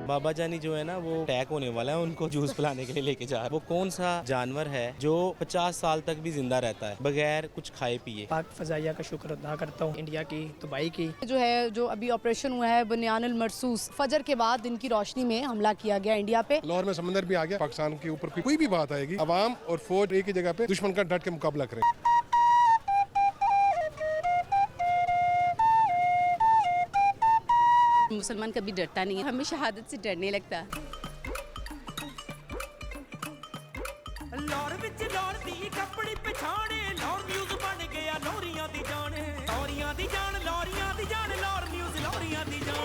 बाबा जानी जो है ना वो अटैक होने वाला है, उनको जूस पिलाने के लिए लेके जा रहा है। वो कौन सा जानवर है जो 50 साल तक भी जिंदा रहता है बगैर कुछ खाए पिए? पाक फजाइया का शुक्र अदा करता हूँ, इंडिया की दुबई की। जो अभी ऑपरेशन हुआ है बुनियानुल मरसूस, फजर के बाद दिन की रोशनी में हमला किया गया इंडिया पे। लाहौर में समंदर भी आ गया। पाकिस्तान के ऊपर कोई भी बात आएगी, अवाम और फौज एक ही जगह पे दुश्मन का डट के मुकाबला करें। मुसलमान कभी डरता नहीं है, हमें शहादत से डरने लगता। लाहौर विच लाहौर दी कपड़ी पछाणे, लाहौर न्यूज़ बन गया लाहौरियां दी जान, लाहौरियां दी जान, लाहौरियां दी जान, लाहौर न्यूज़ लाहौरियां दी जान।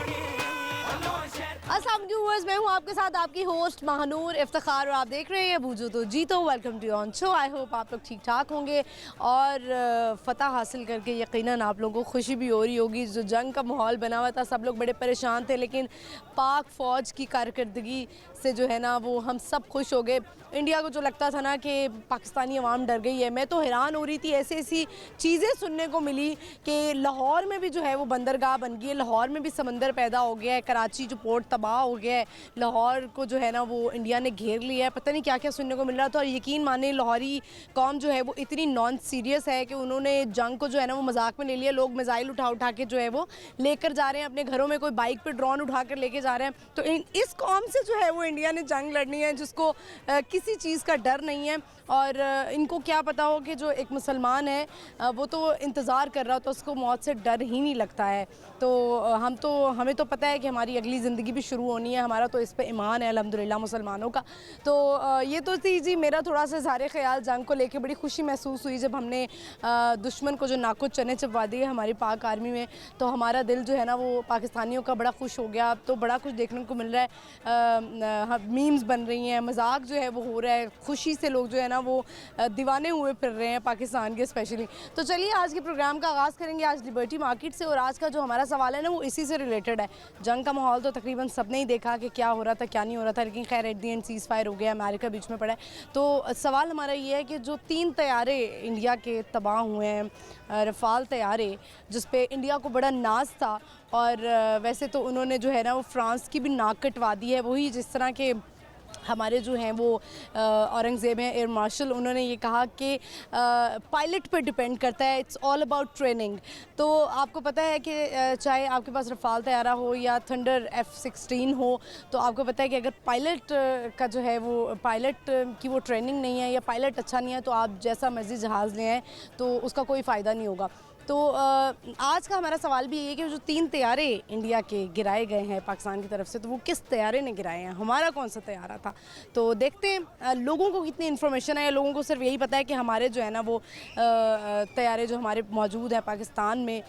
अस्सलाम वालेकुम व्यूअर्स, मैं हूं आपके साथ आपकी होस्ट महानूर इफ्तिखार और आप देख रहे हैं बूझो तो जीतो। Welcome to on show. I hope आप लोग ठीक ठाक होंगे और फ़तह हासिल करके यकीनन आप लोगों को खुशी भी हो रही होगी। जो जंग का माहौल बना हुआ था, सब लोग बड़े परेशान थे, लेकिन पाक फ़ौज की कारकर्दगी से जो है ना वो हम सब खुश हो गए। इंडिया को जो लगता था ना कि पाकिस्तानी अवाम डर गई है, मैं तो हैरान हो रही थी। ऐसी ऐसी चीज़ें सुनने को मिली कि लाहौर में भी जो है वो बंदरगाह बन गई है, लाहौर में भी समंदर पैदा हो गया है, कराची जो पोर्ट तबाह हो गया है, लाहौर को जो है ना वो इंडिया ने घेर लिया है। पता नहीं क्या क्या सुनने को मिल रहा था। और यकीन माने लाहौरी कौम जो है वो इतनी नॉन सीरियस है कि उन्होंने जंग को जो है ना वो मजाक में ले लिया। लोग मिसाइल उठा उठा के जो है वो लेकर जा रहे हैं अपने घरों में, कोई बाइक पे ड्रोन उठा कर लेके जा रहे हैं। तो इस कौम से जो है वो इंडिया ने जंग लड़नी है जिसको किसी चीज़ का डर नहीं है। और इनको क्या पता हो कि जो एक मुसलमान है वो तो इंतज़ार कर रहा हो तो उसको मौत से डर ही नहीं लगता है। तो हमें तो पता है कि हमारी अगली ज़िंदगी भी शुरू होनी है, हमारा तो इस पे ईमान है अल्हम्दुलिल्लाह मुसलमानों का। तो ये तो थी जी मेरा थोड़ा सा इज़हार ख़याल जंग को लेके। बड़ी खुशी महसूस हुई जब हमने दुश्मन को जो नाको चने चबवा दिए हमारी पाक आर्मी में, तो हमारा दिल जो है ना वो पाकिस्तानियों का बड़ा खुश हो गया। अब तो बड़ा कुछ देखने को मिल रहा है, मीम्स बन रही हैं, मजाक जो है वो हो रहा है, खुशी से लोग जो है ना वो दीवाने हुए फिर रहे हैं पाकिस्तान के स्पेशली। तो चलिए आज के प्रोग्राम का आगाज़ करेंगे आज लिबर्टी मार्केट से। और आज का जो हमारा सवाल है ना वो इसी से रिलेटेड है। जंग का माहौल तो तकरीबन सबने ही देखा कि क्या हो रहा था क्या नहीं हो रहा था, लेकिन खैर at the and seize fire हो गया, अमेरिका बीच में पड़ा है। तो सवाल हमारा ये है कि जो 3 तैयारे इंडिया के तबाह हुए हैं, रफ़ाल तैयारे, जिस पे इंडिया को बड़ा नाज था, और वैसे तो उन्होंने जो है ना वो फ्रांस की भी नाक कटवा दी है। वही जिस तरह के हमारे जो हैं वो औरंगज़ेब हैं एयर मार्शल, उन्होंने ये कहा कि पायलट पे डिपेंड करता है, इट्स ऑल अबाउट ट्रेनिंग। तो आपको पता है कि चाहे आपके पास रफ़ाल तैयारा हो या थंडर F-16 हो, तो आपको पता है कि अगर पायलट का जो है वो पायलट की वो ट्रेनिंग नहीं है या पायलट अच्छा नहीं है तो आप जैसा मर्जी जहाज़ ले आएँ तो उसका कोई फ़ायदा नहीं होगा। तो आज का हमारा सवाल भी ये है कि जो 3 तैयारे इंडिया के गिराए गए हैं पाकिस्तान की तरफ से, तो वो किस तैयारे ने गिराए हैं, हमारा कौन सा तैयारा था। तो देखते हैं लोगों को कितनी इन्फॉर्मेशन है। लोगों को सिर्फ यही पता है कि हमारे जो है ना वो तैयारे जो हमारे मौजूद हैं पाकिस्तान में,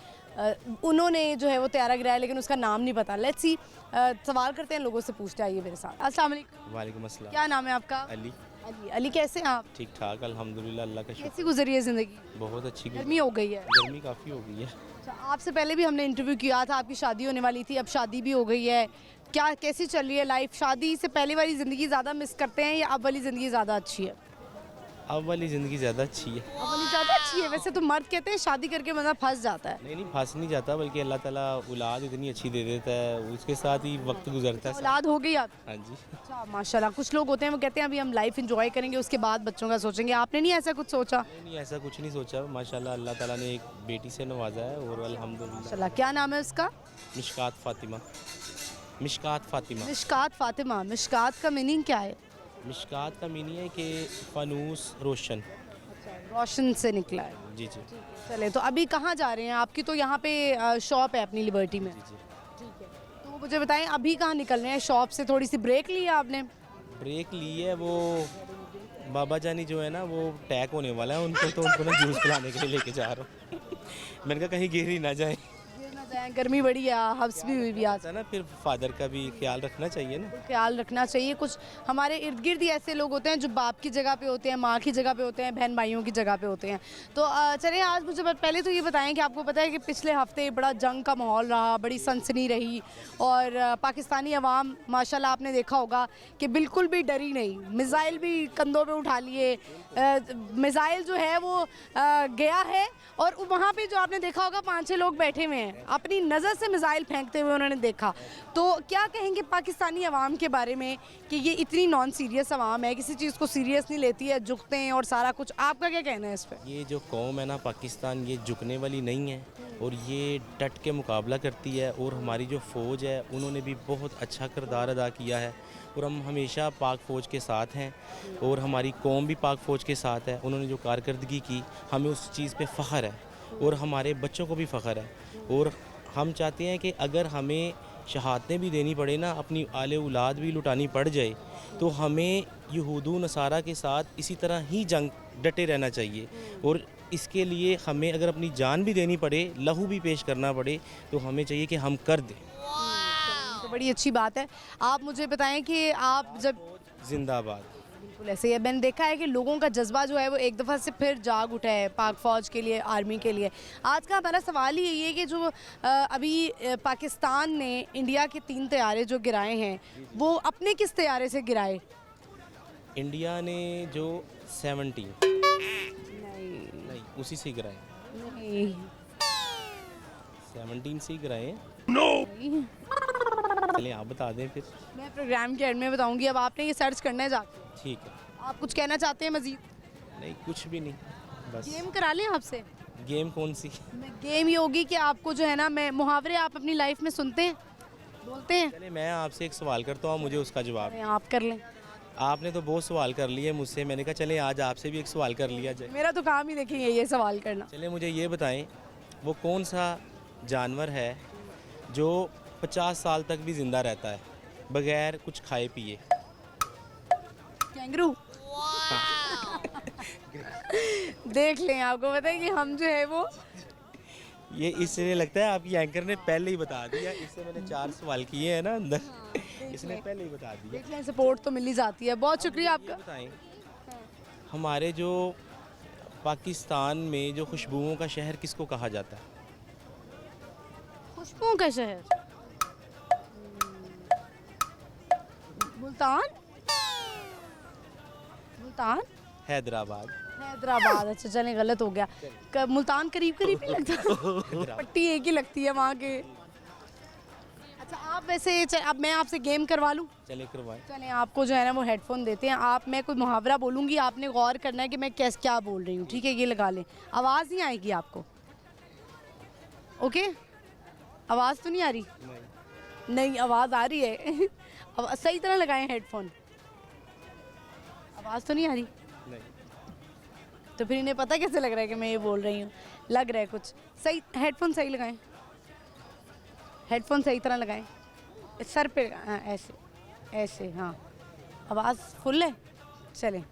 उन्होंने जो है वो तैयारा गिराया, लेकिन उसका नाम नहीं पता। लेट्स सी, सवाल करते हैं, लोगों से पूछते आइए मेरे साथ। अस्सलाम वालेकुम। वालेकुम अस्सलाम। क्या नाम है आपका? अली। अली कैसे हैं आप? ठीक ठाक अल्हम्दुलिल्लाह, अल्लाह का शुक्र। कैसी गुजरी है ज़िंदगी? बहुत अच्छी गर्मी हो गई है? गर्मी काफ़ी हो गई है। अच्छा, आपसे पहले भी हमने इंटरव्यू किया था, आपकी शादी होने वाली थी, अब शादी भी हो गई है। क्या कैसी चल रही है लाइफ? शादी से पहले वाली ज़िंदगी ज़्यादा मिस करते हैं या अब वाली ज़िंदगी ज़्यादा अच्छी है? अब वाली ज़िंदगी ज़्यादा अच्छी है। अब वाली ज़्यादा अच्छी है? वैसे तो मर्द कहते हैं शादी करके बंदा फंस जाता है। नहीं फंस नहीं जाता, बल्कि अल्लाह ताला औलाद इतनी अच्छी दे देता है, उसके साथ ही वक्त गुजरता है। औलाद हो गई आप? हाँ जी। अच्छा माशाल्लाह। कुछ लोग होते हैं वो कहते हैं अभी हम लाइफ एंजॉय करेंगे उसके बाद बच्चों का सोचेंगे, आपने नहीं ऐसा कुछ सोचा? नहीं ऐसा कुछ नहीं सोचा। माशाल्लाह अल्लाह ताला ने एक बेटी से नवाजा है और अल्हम्दुलिल्लाह। माशाल्लाह। क्या नाम है उसका? मिशकात फातिमा। मिशकात फातिमा। मिशकात फातिमा। मिशकात का मीनिंग क्या है? मिशकात का मीनिंग है कि फ़ानूस रोशन। रोशन से निकला है। जी जी। चले, तो अभी कहाँ जा रहे हैं? आपकी तो यहाँ पे शॉप है अपनी लिबर्टी में। जी। ठीक है, तो मुझे बताएं अभी कहाँ निकल रहे हैं? शॉप से थोड़ी सी ब्रेक ली है आपने? ब्रेक ली है। वो बाबा जानी जो है ना वो अटैक होने वाला है, उनको ना जूस पिलाने के लिए लेके जा रहा हूँ। मैंने कहा कहीं गिर ही ना जाए। गर्मी बड़ी है, हब्स भी हुई भी आज है ना, फिर फादर का भी ख्याल रखना चाहिए ना। ख्याल रखना चाहिए। कुछ हमारे इर्द गिर्द ही ऐसे लोग होते हैं जो बाप की जगह पे होते हैं, माँ की जगह पे होते हैं, बहन भाइयों की जगह पे होते हैं। तो चलिए आज मुझे पहले तो ये बताएं कि आपको पता है कि पिछले हफ्ते बड़ा जंग का माहौल रहा, बड़ी सनसनी रही, और पाकिस्तानी अवाम माशाल्लाह आपने देखा होगा कि बिल्कुल भी डरी नहीं, मिसाइल भी कंधों पे उठा लिए, मिसाइल जो है वो गया है और वहाँ पे जो आपने देखा होगा 5-6 लोग बैठे हुए हैं, अपनी नज़र से मिसाइल फेंकते हुए उन्होंने देखा। तो क्या कहेंगे पाकिस्तानी अवाम के बारे में कि ये इतनी नॉन सीरियस अवाम है, किसी चीज़ को सीरियस नहीं लेती है, झुकते हैं और सारा कुछ, आपका क्या कहना है इस पर? ये जो कौम है ना पाकिस्तान, ये झुकने वाली नहीं है और ये डट के मुकाबला करती है। और हमारी जो फ़ौज है उन्होंने भी बहुत अच्छा किरदार अदा किया है और हम हमेशा पाक फ़ौज के साथ हैं और हमारी कौम भी पाक फ़ौज के साथ है। उन्होंने जो कारकर्दगी की, हमें उस चीज़ पे फ़ख्र है और हमारे बच्चों को भी फ़ख्र है। और हम चाहते हैं कि अगर हमें शहादतें भी देनी पड़े ना, अपनी आले औलाद भी लुटानी पड़ जाए, तो हमें यहूदू नसारा के साथ इसी तरह ही जंग डटे रहना चाहिए। और इसके लिए हमें अगर अपनी जान भी देनी पड़े, लहू भी पेश करना पड़े, तो हमें चाहिए कि हम कर दें। तो बड़ी अच्छी बात है। आप मुझे बताएं कि आप जब जिंदाबाद। बिल्कुल ऐसे ही है, मैंने देखा है कि लोगों का जज्बा जो है वो एक दफ़ा से फिर जाग उठा है पाक फ़ौज के लिए, आर्मी के लिए। आज का हमारा सवाल ही यही है कि जो अभी पाकिस्तान ने इंडिया के 3 तैयारे जो गिराए हैं, वो अपने किस तैयारे से गिराए? इंडिया ने जो 17 नहीं उसी से गिराए, नहीं 17 से ही गिराए। चलिए आप बता दें फिर। मैं प्रोग्राम के एंड में बताऊंगी, अब आपने ये सर्च करना है जाके। ठीक है। आप कुछ कहना चाहते हैं मजीद? नहीं कुछ भी नहीं, बस गेम करा लें आपसे? गेम कौन सी? गेम ये होगी कि आपको जो है ना, मैं मुहावरे आप अपनी लाइफ में सुनते हैं, बोलते हैं? चलिए मैं आपसे एक सवाल करता हूँ, मुझे उसका जवाब। अरे आप कर लें। आपने तो बहुत सवाल कर लिए मुझसे, मैंने कहा चले आज आपसे भी एक सवाल कर लिया जाए। मेरा तो काम ही देखेंगे ये सवाल करना। चलिए मुझे ये बताएं, वो कौन सा जानवर है जो 50 साल तक भी ज़िंदा रहता है बगैर कुछ खाए पिए? कैंगरू। देख लें, आपको पता है कि हम जो है वो ये इसलिए लगता है आपकी एंकर ने पहले ही बता दिया। इससे मैंने 4 सवाल किए हैं ना अंदर, इसने पहले ही बता दिया। देख लें, सपोर्ट तो मिल ही जाती है। बहुत शुक्रिया आपका। बताएं, हमारे जो पाकिस्तान में जो खुशबुओं का शहर किसको कहा जाता है? खुशबुओं का शहर मुल्तान। मुल्तान, हैदराबाद। हैदराबाद। अच्छा चलें, गलत हो गया। मुल्तान करीब करीब ही लगता है, पट्टी एक ही लगती है वहाँ के। अच्छा आप वैसे अब मैं आपसे गेम करवा लूँ? चले करवाएं। चलें, आपको जो है ना वो हेडफोन देते हैं। आप, मैं कोई मुहावरा बोलूँगी, आपने गौर करना है कि मैं क्या बोल रही हूँ, ठीक है? ये लगा लें, आवाज़ नहीं आएगी आपको, ओके? आवाज़ तो नहीं आ रही? नहीं आवाज़ आ रही है। अब सही तरह लगाएं हेडफोन। आवाज़ तो नहीं आ रही? नहीं। तो फिर इन्हें पता कैसे लग रहा है कि मैं ये बोल रही हूँ? लग रहा है कुछ सही। हेडफोन सही लगाएं, हेडफोन सही तरह लगाएं, सर पे। हाँ ऐसे ऐसे, हाँ। आवाज़ फुल है? चलें।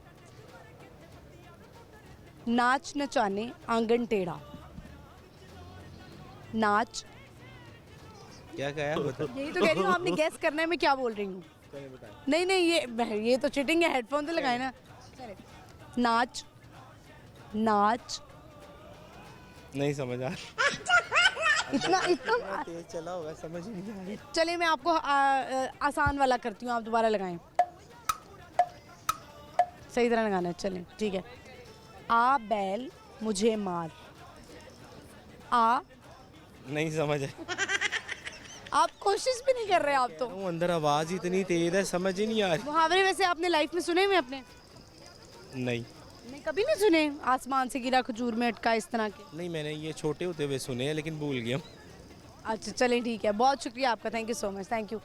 नाच नचाने आंगन टेढ़ा। नाच, क्या कहा? यही तो कह रही हूँ, आपने गैस करना है मैं क्या बोल रही हूँ। नहीं ये तो चीटिंग है, हेडफोन तो लगाए ना। चले। नाच, नाच। नहीं समझा। इतना तेज चला होगा, समझ ही नहीं आया। चलिए मैं आपको आसान वाला करती हूँ, आप दोबारा लगाएं। सही तरह लगाना है। चलें ठीक है। आ बैल मुझे मार। आ, नहीं समझ है। आप कोशिश भी नहीं कर रहे आप तो। वो अंदर आवाज़ ही इतनी तेज है, समझ ही नहीं आ रही। मुहावरे वैसे आपने लाइफ में सुने हुए अपने? नहीं कभी नहीं सुने? आसमान से गिरा खजूर में अटका, इस तरह के? नहीं, मैंने ये छोटे होते हुए सुने हैं लेकिन भूल गया। अच्छा चलें ठीक है, बहुत शुक्रिया आपका, thank you so much, thank you.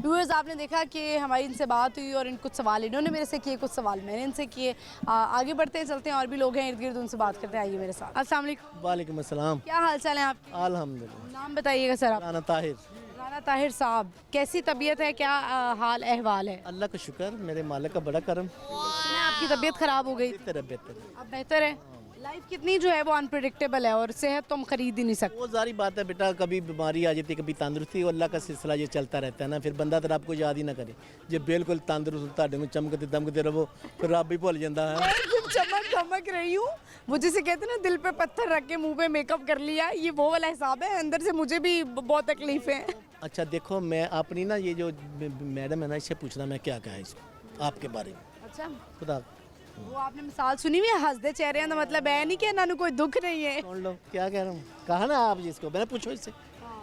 Viewers, आपने देखा कि हमारी इनसे बात हुई और इन कुछ सवाल इन्होंने मेरे से किए, कुछ सवाल मैंने इनसे किए। आगे बढ़ते हैं, चलते हैं, और भी लोग हैं इर्द गिर्द, उनसे बात करते हैं। आइए मेरे साथ। अस्सलाम वालेकुम। वालेकुम अस्सलाम। क्या हाल चाल है आपके? अल्हम्दुलिल्लाह। नाम बताइएगा सर आप। राना ताहिर। राना ताहिर साहब, कैसी तबीयत है, क्या हाल अहवाल है? अल्लाह का शुक्र, मेरे मालिक का बड़ा करम। सुना है आपकी तबीयत खराब हो गई, बेहतर है, बेहतर है। अब बेहतर है? लाइफ कितनी जो है वो अनप्रेडिक्टेबल है और सेहत तो हम खरीद ही नहीं सकते। वो सारी बात है बेटा, कभी बीमारी आ जाती है, कभी तंदुरुस्ती, अल्लाह का सिलसिला ये चलता रहता है ना। फिर बंदा तो आपको याद ही ना करे, जो बिल्कुल तंदुरुस्त ताड़े चमकते दमकते रहो, फिर रब भी भूल जाता है। चमक धमक रही हूँ, वो जिसे कहते हैं ना दिल पे पत्थर रख के मुंह पे मेकअप कर लिया, ये वो वाला हिसाब है। अंदर से मुझे भी बहुत तकलीफें हैं। अच्छा देखो, मैं अपनी ना ये जो मैडम है ना, इससे पूछना मैं क्या कहा इसको आपके बारे में। अच्छा खुदा वो आपने मिसाल सुनी हुई है हंसदे चेहरे हैं, तो मतलब है नहीं कि इन्होंने कोई दुख नहीं है। सुन लो क्या कह रहा हूँ, कहा ना आप जिसको, मैंने पूछो इससे,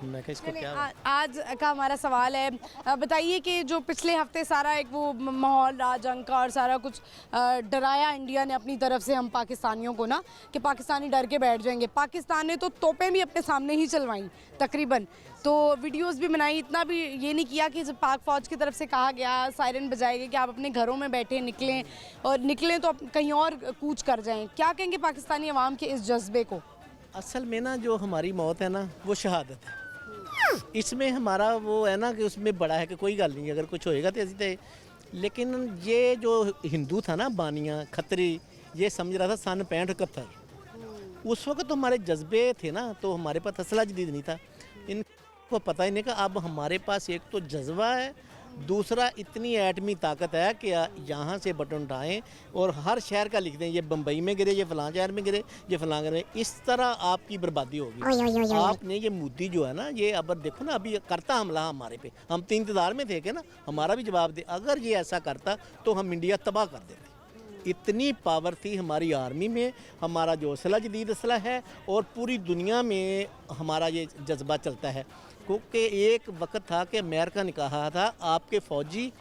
मैं कहा इसको नहीं, क्या आज का हमारा सवाल है, बताइए कि जो पिछले हफ्ते सारा एक वो माहौल रहा जंग का और सारा कुछ डराया इंडिया ने अपनी तरफ से हम पाकिस्तानियों को ना, कि पाकिस्तानी डर के बैठ जाएंगे। पाकिस्तान ने तो तोपें भी अपने सामने ही चलवाई तकरीबन, तो वीडियोस भी बनाई, इतना भी ये नहीं किया कि जब पाक फ़ौज की तरफ से कहा गया, सायरन बजाए गए कि आप अपने घरों में बैठे निकलें, और निकलें तो कहीं और कूच कर जाएं। क्या कहेंगे पाकिस्तानी अवाम के इस जज्बे को? असल में ना जो हमारी मौत है ना वो शहादत है, इसमें हमारा वो है ना कि उसमें बड़ा है कि कोई गल नहीं, अगर कुछ होएगा तो ऐसी थे। लेकिन ये जो हिंदू था ना बानिया खतरी, ये समझ रहा था सन 65-71, उस वक्त तो हमारे जज्बे थे ना, तो हमारे पास असला जदीद नहीं था, इनको पता ही नहीं कि अब हमारे पास एक तो जज्बा है, दूसरा इतनी एटमी ताकत है कि यहाँ से बटन उठाएं और हर शहर का लिख दें, ये बम्बई में गिरे, ये फलां शहर में गिरे, ये फलां गिरे, इस तरह आपकी बर्बादी होगी। आपने ये मोदी जो है ना, ये अब देखो ना, अभी करता हमला हमारे पे, हम तो इंतज़ार में थे कि ना हमारा भी जवाब दे, अगर ये ऐसा करता तो हम इंडिया तबाह कर देते। इतनी पावर थी हमारी आर्मी में, हमारा जो असला जदीद असला है, और पूरी दुनिया में हमारा ये जज्बा चलता है, क्योंकि एक वक्त था कि अमेरिका ने कहा था आपके फ़ौजी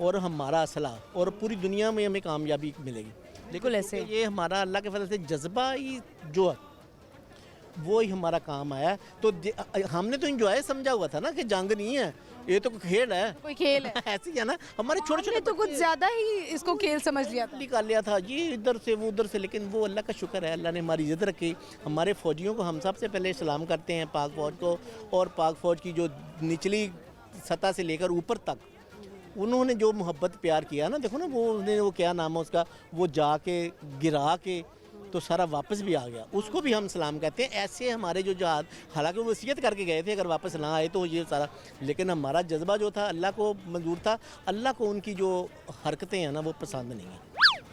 और हमारा असला, और पूरी दुनिया में हमें कामयाबी मिलेगी। लेकिन ऐसे ये हमारा अल्लाह के फजल से जज्बा ही जो है वो ही हमारा काम आया। तो हमने तो इंजॉय समझा हुआ था ना कि जंग नहीं है, ये तो खेल है, कोई खेल है। ऐसे ही है ना, हमारे छोटे छोटे तो कुछ ज़्यादा ही इसको खेल समझ लिया था, निकाल लिया था ये इधर से वो उधर से। लेकिन वो अल्लाह का शुक्र है, अल्लाह ने हमारी इज्जत रखी। हमारे फ़ौजियों को हम सबसे पहले सलाम करते हैं, पाक फ़ौज को, और पाक फ़ौज की जो निचली सतह से लेकर ऊपर तक उन्होंने जो मोहब्बत प्यार किया ना, देखो ना वो क्या नाम है उसका, वो जाके गिरा के तो सारा वापस भी आ गया, उसको भी हम सलाम कहते हैं। ऐसे हमारे जो जहाद, हालांकि वो वसीयत करके गए थे अगर वापस ना आए तो ये सारा, लेकिन हमारा जज्बा जो था अल्लाह को मंजूर था। अल्लाह को उनकी जो हरकतें हैं ना वो पसंद नहीं है,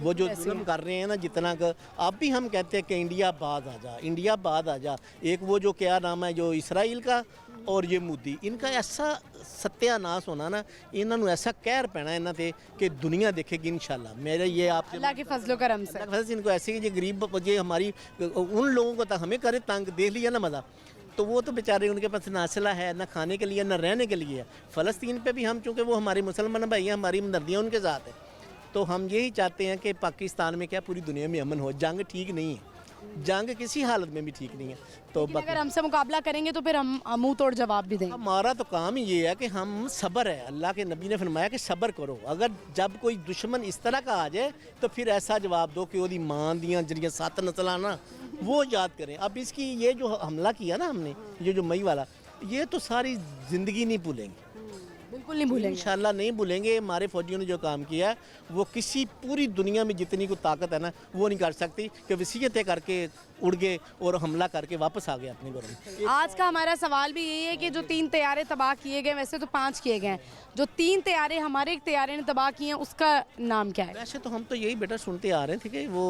वो जो जुल्म कर रहे हैं ना जितना का, अब भी हम कहते हैं कि इंडिया बाद आ जा, इंडिया बाद आ जा। एक वो जो क्या नाम है जो इसराइल का, और ये मोदी, इनका ऐसा सत्यानाश होना ना, इन्होंने ऐसा कहर पैना इन्हों पे कि दुनिया देखेगी इंशाल्लाह। मेरे ये आप अल्लाह के फजलो करम से, अल्लाह के फजल से इनको ऐसे कि ये गरीब ये हमारी उन लोगों को तक हमें करे तंग, देख लिया ना मज़ा, तो वो तो बेचारे उनके पास ना असला है, ना खाने के लिए, ना रहने के लिए है। फ़लस्तीन पे भी हम, चूँकि वो हमारे मुसलमान भाई हैं, हमारी हमदर्दियाँ उनके साथ है, तो हम यही चाहते हैं कि पाकिस्तान में क्या पूरी दुनिया में अमन हो। जंग ठीक नहीं है, जंग किसी हालत में भी ठीक नहीं है। तो अगर हमसे मुकाबला करेंगे तो फिर हम मुंह तोड़ जवाब भी देंगे। हमारा तो काम ही ये है कि हम सब्र है, अल्लाह के नबी ने फरमाया कि सब्र करो। अगर जब कोई दुश्मन इस तरह का आ जाए तो फिर ऐसा जवाब दो कि ओदी मां दियां जड़ियां 7 नस्लां ना वो याद करें। अब इसकी ये जो हमला किया ना हमने, ये जो मई वाला, ये तो सारी ज़िंदगी नहीं भूलेंगे, बिल्कुल नहीं भूलेंगे, इंशाल्लाह नहीं भूलेंगे। हमारे फौजियों ने जो काम किया है वो किसी पूरी दुनिया में जितनी कोई ताकत है ना वो नहीं कर सकती कि वसीयतें करके उड़ गए और हमला करके वापस आ गए अपने घरों में। आज का हमारा सवाल भी यही है कि जो 3 तैयारे तबाह किए गए, वैसे तो 5 किए गए हैं, जो 3 तैयारे हमारे एक तैयारे ने तबाह किए हैं उसका नाम क्या है? वैसे तो हम तो यही बेटा सुनते आ रहे थे कि वो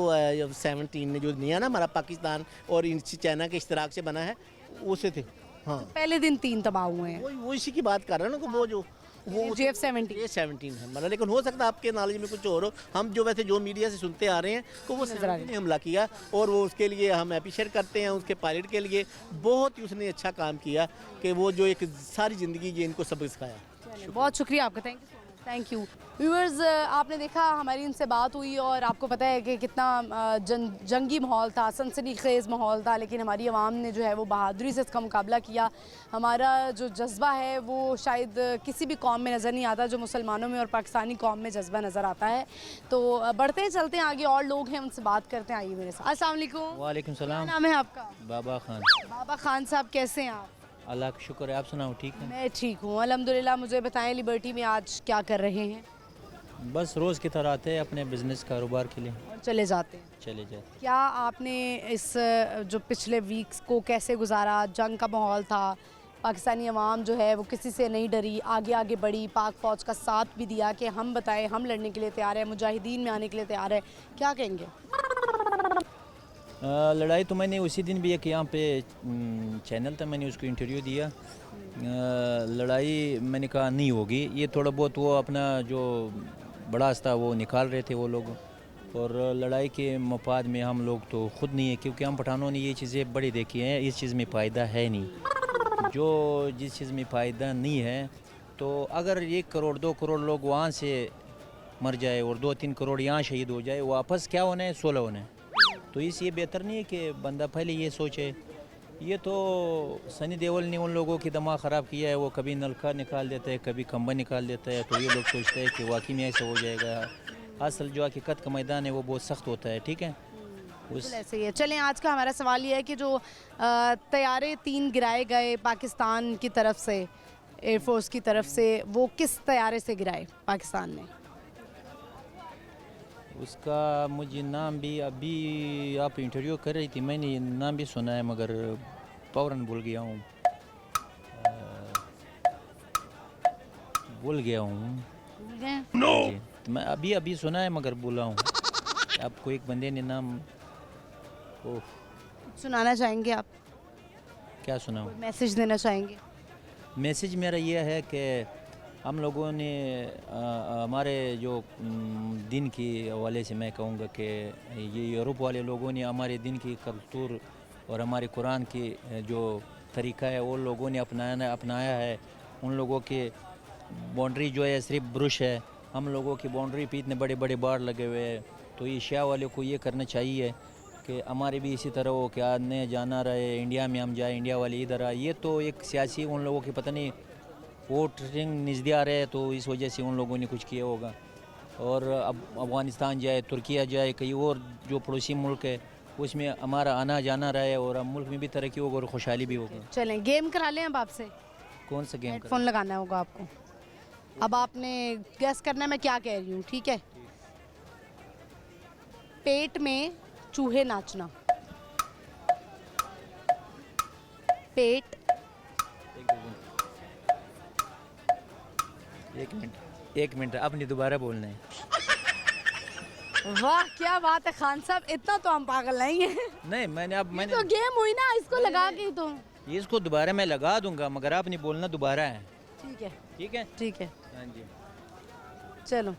17 ने जो दिया ना हमारा पाकिस्तान और चाइना के इश्तराक से बना है, उसे थे। हाँ, पहले दिन 3 तबाह हुए हैं, वो इसी की बात कर रहे हैं ना, वो जो वो F-17 है हमारा। लेकिन हो सकता है आपके नॉलेज में कुछ और हो। हम जो वैसे जो मीडिया से सुनते आ रहे हैं तो वो 17 ने हमला किया, और वो उसके लिए हम अप्रिशिएट करते हैं। उसके पायलट के लिए बहुत ही उसने अच्छा काम किया कि वो जो एक सारी ज़िंदगी ये इनको सबक सिखाया। बहुत शुक्रिया आपका, थैंक यू। व्यूअर्स, आपने देखा हमारी इनसे बात हुई और आपको पता है कि कितना जंगी माहौल था, सनसनीखेज़ माहौल था, लेकिन हमारी आवाम ने जो है वो बहादुरी से इसका मुकाबला किया। हमारा जो जज्बा है वो शायद किसी भी कौम में नज़र नहीं आता, जो मुसलमानों में और पाकिस्तानी कौम में जज्बा नज़र आता है। तो बढ़ते हैं, चलते हैं आगे, और लोग हैं उनसे बात करते हैं। आइए मेरे साथ। अस्सलाम वालेकुम। वालेकुम सलाम। क्या नाम है आपका? बाबा खान। बाबा खान साहब, कैसे हैं आप? अल्लाह का शुक्र है, आप सुनाओ ठीक है? मैं ठीक हूँ अल्हम्दुलिल्लाह। मुझे बताएं, लिबर्टी में आज क्या कर रहे हैं? बस रोज़ की तरह आते हैं अपने बिजनेस कारोबार के लिए, और चले जाते हैं। चले जाते। क्या आपने इस जो पिछले वीक्स को कैसे गुजारा? जंग का माहौल था, पाकिस्तानी अवाम जो है वो किसी से नहीं डरी, आगे आगे बढ़ी, पाक फ़ौज का साथ भी दिया कि हम बताएं हम लड़ने के लिए तैयार हैं, मुजाहिदीन में आने के लिए तैयार है। क्या कहेंगे? लड़ाई तो मैंने उसी दिन भी एक यहाँ पे चैनल था, मैंने उसको इंटरव्यू दिया। लड़ाई मैंने कहा नहीं होगी, ये थोड़ा बहुत वो अपना जो बड़ा था वो निकाल रहे थे वो लोग, और लड़ाई के मफाद में हम लोग तो खुद नहीं है, क्योंकि हम पठानों ने ये चीज़ें बड़ी देखी हैं। इस चीज़ में फ़ायदा है नहीं। जो जिस चीज़ में फ़ायदा नहीं है, तो अगर 1 करोड़ 2 करोड़ लोग वहाँ से मर जाए और 2-3 करोड़ यहाँ शहीद हो जाए, वापस क्या होना है? 16 होना है। तो इसलिए बेहतर नहीं है कि बंदा पहले ये सोचे। ये तो सनी देओल ने उन लोगों की दिमाग ख़राब किया है। वो कभी नलका निकाल देता है, कभी खंबा निकाल देता है, तो ये लोग सोचते हैं कि वाकई में ऐसा हो जाएगा। असल जो हकीकत का मैदान है वो बहुत सख्त होता है। ठीक है, बिल्कुल ऐसे ही है। चलें, आज का हमारा सवाल ये है कि जो तैयारे 3 गिराए गए पाकिस्तान की तरफ से, एयरफोर्स की तरफ से, वो किस तैयारे से गिराए पाकिस्तान ने? उसका मुझे नाम भी, अभी आप इंटरव्यू कर रही थी, मैंने नाम भी सुना है मगर फ़ौरन भूल गया हूँ। जी, तो मैं अभी सुना है मगर भूला हूँ। आपको एक बंदे ने नाम सुनाना चाहेंगे आप? क्या सुनाऊँ? मैसेज देना चाहेंगे? मैसेज मेरा ये है कि हम लोगों ने हमारे जो दिन की हवाले से मैं कहूँगा कि ये यूरोप वाले लोगों ने हमारे दिन की कल्चर और हमारे कुरान की जो तरीका है वो लोगों ने अपनाया है। उन लोगों के बाउंड्री जो है सिर्फ ब्रुश है, हम लोगों की बाउंड्री पे इतने बड़े बड़े बाढ़ लगे हुए हैं। तो ये शिया वालों को ये करना चाहिए कि हमारे भी इसी तरह हो, क्या ने जाना रहे इंडिया में हम जाए, इंडिया वाले इधर आए। ये तो एक सियासी उन लोगों की पता नहीं वोटिंग नज़दीक आ रहे हैं, तो इस वजह से उन लोगों ने कुछ किया होगा। और अब अफ़गानिस्तान जाए, तुर्किया जाए, कहीं और जो पड़ोसी मुल्क है उसमें हमारा आना जाना रहे और अब मुल्क में भी तरक्की होगी और खुशहाली भी होगी। चलें, गेम करा लें अब आपसे। कौन सा गेम? हेडफोन लगाना होगा आपको। अब आपने गैस करना है मैं क्या कह रही हूँ, ठीक है? पेट में चूहे नाचना। पेट, एक मिनट आपने दोबारा बोलना है। वाह क्या बात है खान साहब, इतना तो हम पागल नहीं है। नहीं मैंने तो गेम हुई ना, इसको लगा के तो इसको दोबारा मैं लगा दूंगा मगर आपने बोलना दोबारा है। ठीक है, ठीक है, ठीक है। हाँ जी। चलो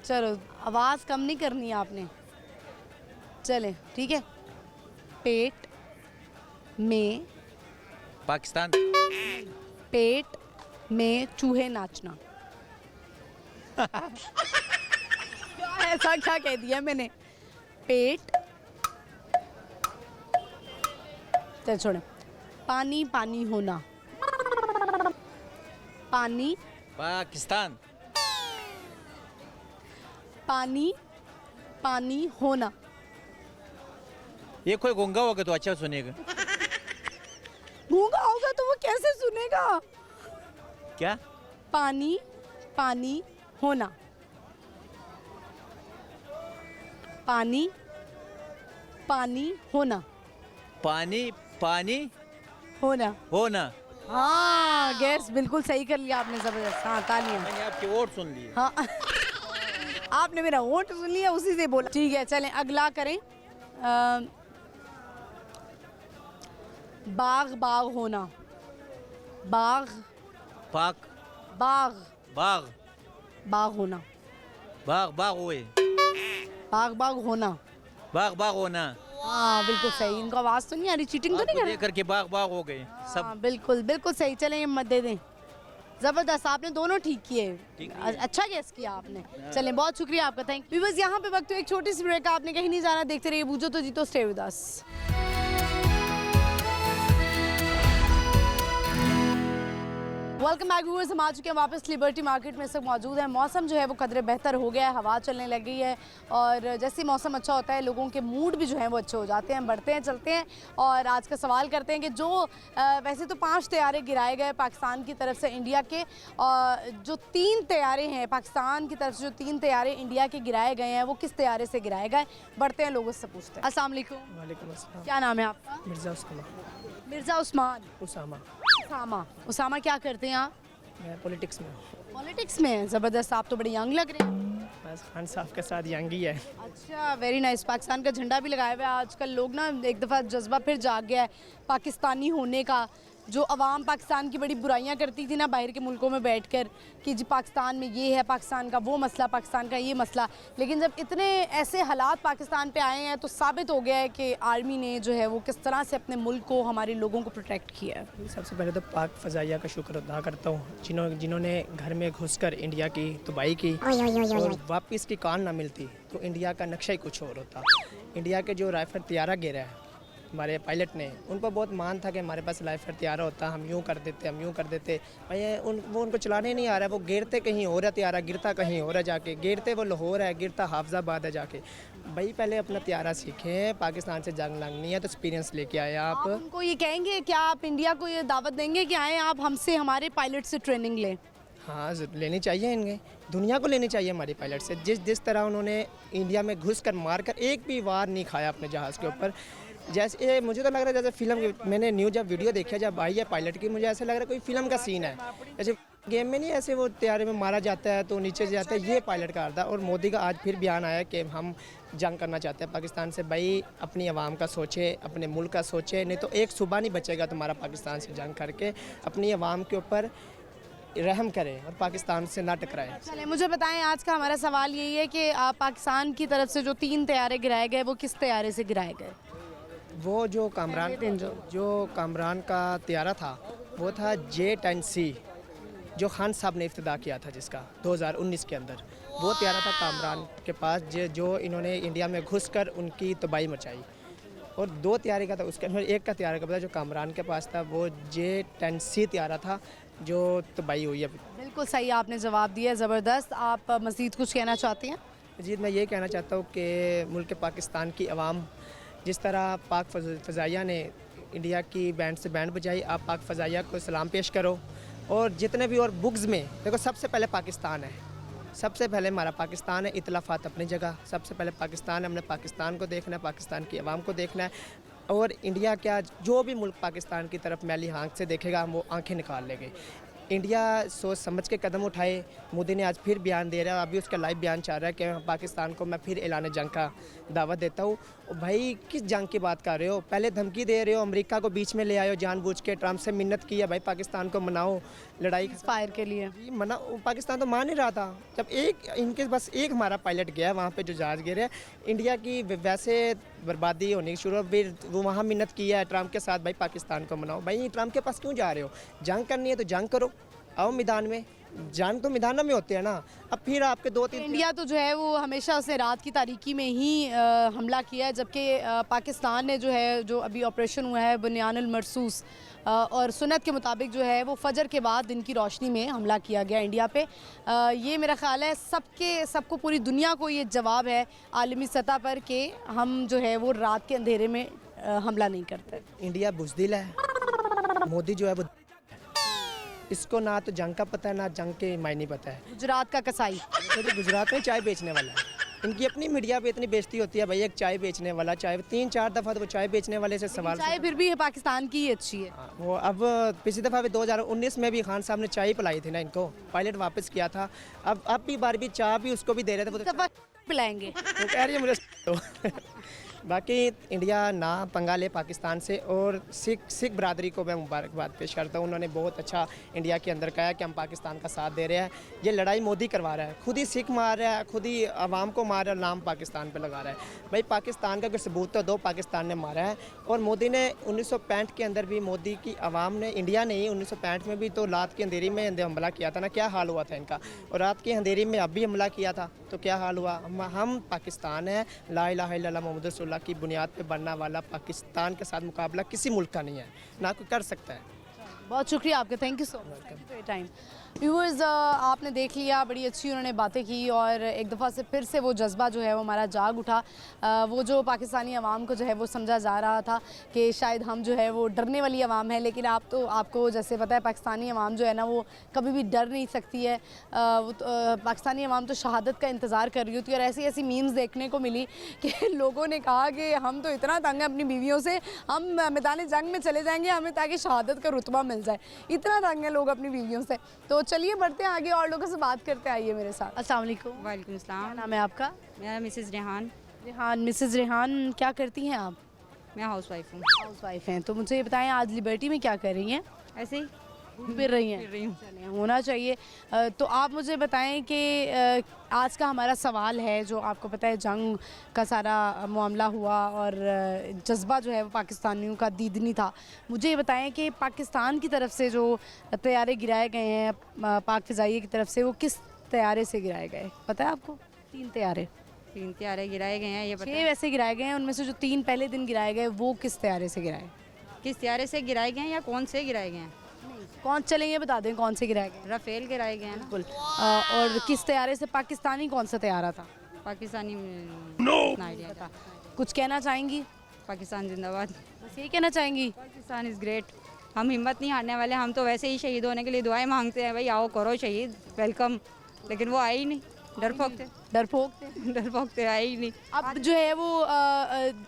चलो, आवाज़ कम नहीं करनी है आपने। चले, ठीक है। पेट में, पाकिस्तान, पेट में चूहे नाचना। क्या ऐसा क्या कह दिया मैंने? पेट, चल छोड़े। पानी पानी होना। पानी, पाकिस्तान, पानी पानी होना। ये कोई गूंगा होगा तो अच्छा सुनेगा। गूंगा होगा तो वो कैसे सुनेगा? क्या? पानी पानी होना। पानी पानी होना। पानी पानी होना। होना। हाँ, गैस बिल्कुल सही कर लिया आपने, जबरदस्त। हाँ, तालियां। मैंने आपकी वोट सुन ली। हाँ आपने मेरा वोट सुन लिया, उसी से बोला। ठीक है, चलें अगला करें। बाग बाग होना। बाग, पाक, बाग, बाग, बाग होना। बाग बाग हुए, बाग बाग होना। बाग बाग होना। हाँ बिल्कुल सही। इनको आवाज़ तो नहीं आ रही, चीटिंग तो नहीं कर रहे? देख करके बाग बाग हो गए सब। हाँ बिल्कुल बिल्कुल सही। चलें ये मत दे दें। ज़बरदस्त, आपने दोनों ठीक किए। अच्छा गेस किया आपने। चलें, बहुत शुक्रिया आपका, थैंक यू। बस यहाँ पे वक्त एक छोटी सी ब्रेक, आपने कहीं नहीं जाना, देखते रहिए बूझो तो जीतो, stay with us. Welcome back viewers, हम आ चुके हैं वापस लिबर्टी मार्केट में। सब मौजूद है। मौसम जो है वो कदरे बेहतर हो गया है, हवा चलने लग गई है और जैसे मौसम अच्छा होता है लोगों के मूड भी जो है वो अच्छे हो जाते हैं, बढ़ते हैं, चलते हैं। और आज का सवाल करते हैं कि जो वैसे तो 5 तैयारे गिराए गए पाकिस्तान की तरफ से इंडिया के, और जो 3 तैयारे हैं पाकिस्तान की तरफ से, जो 3 तैयारे इंडिया के गिराए गए हैं वो किस तैयारे से गिराए गए? बढ़ते हैं, लोगों से पूछते हैं। अस्सलाम वालेकुम। वालेकुम अस्सलाम। क्या नाम है आपका? मिर्ज़ा उस्मा। मिर्ज़ा उस्मान। उसामा। उसामा। उसामा क्या करते हैं आप? मैं पॉलिटिक्स में हूँ। पॉलिटिक्स में? ज़बरदस्त, आप तो बड़े यंग लग रहे हैं। बस खान साहब के साथ यंग ही है। अच्छा, वेरी नाइस। पाकिस्तान का झंडा भी लगाया हुआ है। आजकल लोग ना एक दफ़ा जज्बा फिर जाग गया है पाकिस्तानी होने का। जो अवाम पाकिस्तान की बड़ी बुराइयां करती थी ना बाहर के मुल्कों में बैठकर कि जी पाकिस्तान में ये है, पाकिस्तान का वो मसला, पाकिस्तान का ये मसला, लेकिन जब इतने ऐसे हालात पाकिस्तान पे आए हैं तो साबित हो गया है कि आर्मी ने जो है वो किस तरह से अपने मुल्क को, हमारे लोगों को प्रोटेक्ट किया है। सबसे पहले तो पाक फ़ज़ाइया का शुक्र अदा करता हूँ जिन्होंने घर में घुसकर इंडिया की तबाही की और वापस की कान ना मिलती तो इंडिया का नक्शा ही कुछ और होता। इंडिया के जो राइफल तैयारा गिरा है हमारे पायलट ने, उन पर बहुत मान था कि हमारे पास राइफल तैयारा होता, हम यूँ कर देते भाई वो उनको चलाने नहीं आ रहा है। वो गिरते कहीं और है तैयारा, गिरता कहीं और है जाके, गिरते वो लाहौर है, गिरता हाफजाबाद है जाके। भाई पहले अपना तैयारा सीखें, पाकिस्तान से जंग लड़नी है तो एक्सपीरियंस लेके आए आप। उनको ये कहेंगे क्या, आप इंडिया को ये दावत देंगे कि आए आप हमसे, हमारे पायलट से ट्रेनिंग लें? हाँ लेनी चाहिए, इनके दुनिया को लेनी चाहिए हमारी पायलट से। जिस तरह उन्होंने इंडिया में घुस कर मार कर एक भी वार नहीं खाया अपने जहाज़ के ऊपर। जैसे मुझे तो लग रहा है जैसे फिल्म, मैंने न्यूज़ जब वीडियो देखा जब आई है पायलट की, मुझे ऐसा लग रहा है कोई फिल्म का सीन है। जैसे गेम में नहीं ऐसे वो तैयारे में मारा जाता है तो नीचे जाता है, ये पायलट का था। और मोदी का आज फिर बयान आया कि हम जंग करना चाहते हैं पाकिस्तान से। भाई अपनी आवाम का सोचे, अपने मुल्क का सोचे, नहीं तो एक सुबह नहीं बचेगा तुम्हारा पाकिस्तान से जंग करके। अपनी आवाम के ऊपर रहम करें और पाकिस्तान से ना टकराएं। चलें मुझे बताएं, आज का हमारा सवाल यही है कि पाकिस्तान की तरफ से जो 3 तैयारे गिराए गए वो किस तैयारे से गिराए गए? वो जो कामरान का तैयारा था वो था J-10C जो खान साहब ने इफ्तिदा किया था, जिसका 2019 के अंदर वो तैयारा था कामरान के पास, जो इन्होंने इंडिया में घुसकर उनकी तबाही मचाई। और 2 तैयारे का था, उसके अंदर एक का तैयारा का पता जो कामरान के पास था वो J-10C तैयारा था जो तबाही हुई है। बिल्कुल सही आपने जवाब दिया, ज़बरदस्त। आप मज़ीद कुछ कहना चाहते हैं? जी मैं ये कहना चाहता हूँ कि मुल्क पाकिस्तान की आवाम जिस तरह पाक फ़ज़ाइया ने इंडिया की बैंड से बैंड बजाई, आप पाक फ़ज़ाइया को सलाम पेश करो। और जितने भी और बुक्स में देखो, सबसे पहले पाकिस्तान है, सबसे पहले हमारा पाकिस्तान है। इतलाफ़ात अपनी जगह, सबसे पहले पाकिस्तान है, हमने पाकिस्तान को देखना है, पाकिस्तान की आवाम को देखना है। और इंडिया क्या, जो भी मुल्क पाकिस्तान की तरफ मैली आँख से देखेगा हम वो आंखें निकाल लेंगे। इंडिया सोच समझ के कदम उठाए। मोदी ने आज फिर बयान दे रहा है, अभी उसका लाइव बयान चल रहा है कि पाकिस्तान को मैं फिर ऐलान जंग का दावत देता हूँ। भाई किस जंग की बात कर रहे हो? पहले धमकी दे रहे हो, अमेरिका को बीच में ले आए हो जानबूझ के, ट्रंप से मिन्नत की है भाई पाकिस्तान को मनाओ लड़ाई फायर के लिए। मना, पाकिस्तान तो मान नहीं रहा था। जब एक इनके बस एक हमारा पायलट गया वहाँ पे जो जहाज़ गिरे, इंडिया की वैसे बर्बादी होने की शुरू, फिर वो वहाँ मिन्नत की है ट्रंप के साथ भाई पाकिस्तान को मनाओ। भाई ट्रंप के पास क्यों जा रहे हो? जंग करनी है तो जंग करो, आओ मैदान में। जंग तो मैदान में होते हैं ना। अब फिर आपके 2-3 इंडिया तो जो है वो हमेशा उसने रात की तारीकी में ही हमला किया है, जबकि पाकिस्तान ने जो है, जो अभी ऑपरेशन हुआ है बुनियानुल मरसूस, और सुन्नत के मुताबिक जो है वो फजर के बाद दिन की रोशनी में हमला किया गया इंडिया पे। ये मेरा ख्याल है सबको पूरी दुनिया को ये जवाब है आलमी सतह पर कि हम जो है वो रात के अंधेरे में हमला नहीं करते। इंडिया बुज़दिल है, मोदी जो है वो, इसको ना तो जंग का पता है ना जंग के मायने पता है। गुजरात का कसाई, तो गुजरात में चाय बेचने वाला है। इनकी अपनी मीडिया पे इतनी बेइज्जती होती है भाई, एक चाय बेचने वाला, चाय 3-4 दफ़ा तो वो चाय बेचने वाले से सवाल। चाय फिर भी पाकिस्तान की ही अच्छी है। वो अब पिछली दफ़ा भी 2019 में भी खान साहब ने चाय पिलाई थी ना इनको, पायलट वापस किया था। अब भी बार भी चाय भी उसको भी दे रहे थे, वो पिलाएंगे, वो कह रही है मुझे। बाकी इंडिया ना पंगा ले पाकिस्तान से। और सिख बरादरी को मैं मुबारकबाद पेश करता हूँ, उन्होंने बहुत अच्छा इंडिया के अंदर कहा कि हम पाकिस्तान का साथ दे रहे हैं। ये लड़ाई मोदी करवा रहा है, खुद ही सिख मार रहा है, खुद ही आवाम को मार रहा है, नाम पाकिस्तान पे लगा रहा है। भाई पाकिस्तान का कोई सबूत तो दो, पाकिस्तान ने मारा है। और मोदी ने 1965 के अंदर भी मोदी की आवाम ने, इंडिया ने ही 1965 में भी तो रात की अंधेरी में हमला किया था ना, क्या हाल हुआ था इनका। और रात की अंधेरी में अब भी हमला किया था तो क्या हाल हुआ। हम पाकिस्तान है, ला इलाहा इल्लल्लाह मुहम्मद रसूलुल्लाह की बुनियाद पे बनने वाला पाकिस्तान के साथ मुकाबला किसी मुल्क का नहीं है, ना कोई कर सकता है। बहुत शुक्रिया आपका, thank you so much for your time. Viewers, आपने देख लिया, बड़ी अच्छी उन्होंने बातें की और एक दफ़ा से फिर से वो जज्बा जो है वो हमारा जाग उठा। वो जो पाकिस्तानी अवाम को जो है वो समझा जा रहा था कि शायद हम जो है वो डरने वाली अवाम है, लेकिन आपको जैसे पता है पाकिस्तानी अवाम जो है ना वो कभी भी डर नहीं सकती है। पाकिस्तानी अवाम तो शहादत का इंतज़ार कर रही होती है। और ऐसी ऐसी मीम्स देखने को मिली कि लोगों ने कहा कि हम तो इतना तंग हैं अपनी बीवियों से, हम मैदान जंग में चले जाएंगे हमें ताकि शहादत का रुतबा मिल जाए। इतना तंग है लोग अपनी बीवियों से। तो चलिए बढ़ते हैं आगे और लोगों से बात करते, आइए मेरे साथ। अस्सलाम वालेकुम। वालेकुम क्या अस्सलाम। नाम है आपका? मेरा मिसेस रेहान। रेहान, मिसेज़ रेहान, क्या करती हैं आप? मैं हाउस वाइफ हूँ। हाउस वाइफ हैं, तो मुझे ये बताएं आज लिबर्टी में क्या कर रही हैं? ऐसे ही फिर रही हैं? फिर रही हूँ। चलिए, होना चाहिए। तो आप मुझे बताएं कि आज का हमारा सवाल है, जो आपको पता है जंग का सारा मामला हुआ और जज्बा जो है वो पाकिस्तानियों का दीदनी था। मुझे ये बताएं कि पाकिस्तान की तरफ से जो तैयारे गिराए गए हैं पाक फ़िज़ाइया की तरफ से, वो किस तैयारे से गिराए गए, पता है आपको? 3 तैयारे, 3 तैयारे गिराए गए हैं, ये पता 6 है। वैसे गिराए गए हैं, उनमें से जो 3 पहले दिन गिराए गए वो किस तैयारे से गिराए? किस तैयारे से गिराए गए हैं या कौन से गिराए गए हैं? कौन, चलें ये बता दें कौन से गिराए गए? राफेल गिराए गए हैं ना। बिल्कुल। और किस तैयारे से? पाकिस्तानी कौन सा तैयारा था? पाकिस्तानी इतना आइडिया था। कुछ कहना चाहेंगी? पाकिस्तान जिंदाबाद। बस यही कहना चाहेंगी? Pakistan is great. हम हिम्मत नहीं हारने वाले, हम तो वैसे ही शहीद होने के लिए दुआएं मांगते हैं, भाई आओ करो शहीद, वेलकम। लेकिन वो आए ही नहीं, डरपोक थे। डरपोक थे। डरपोक थे, आए ही नहीं। अब जो है वो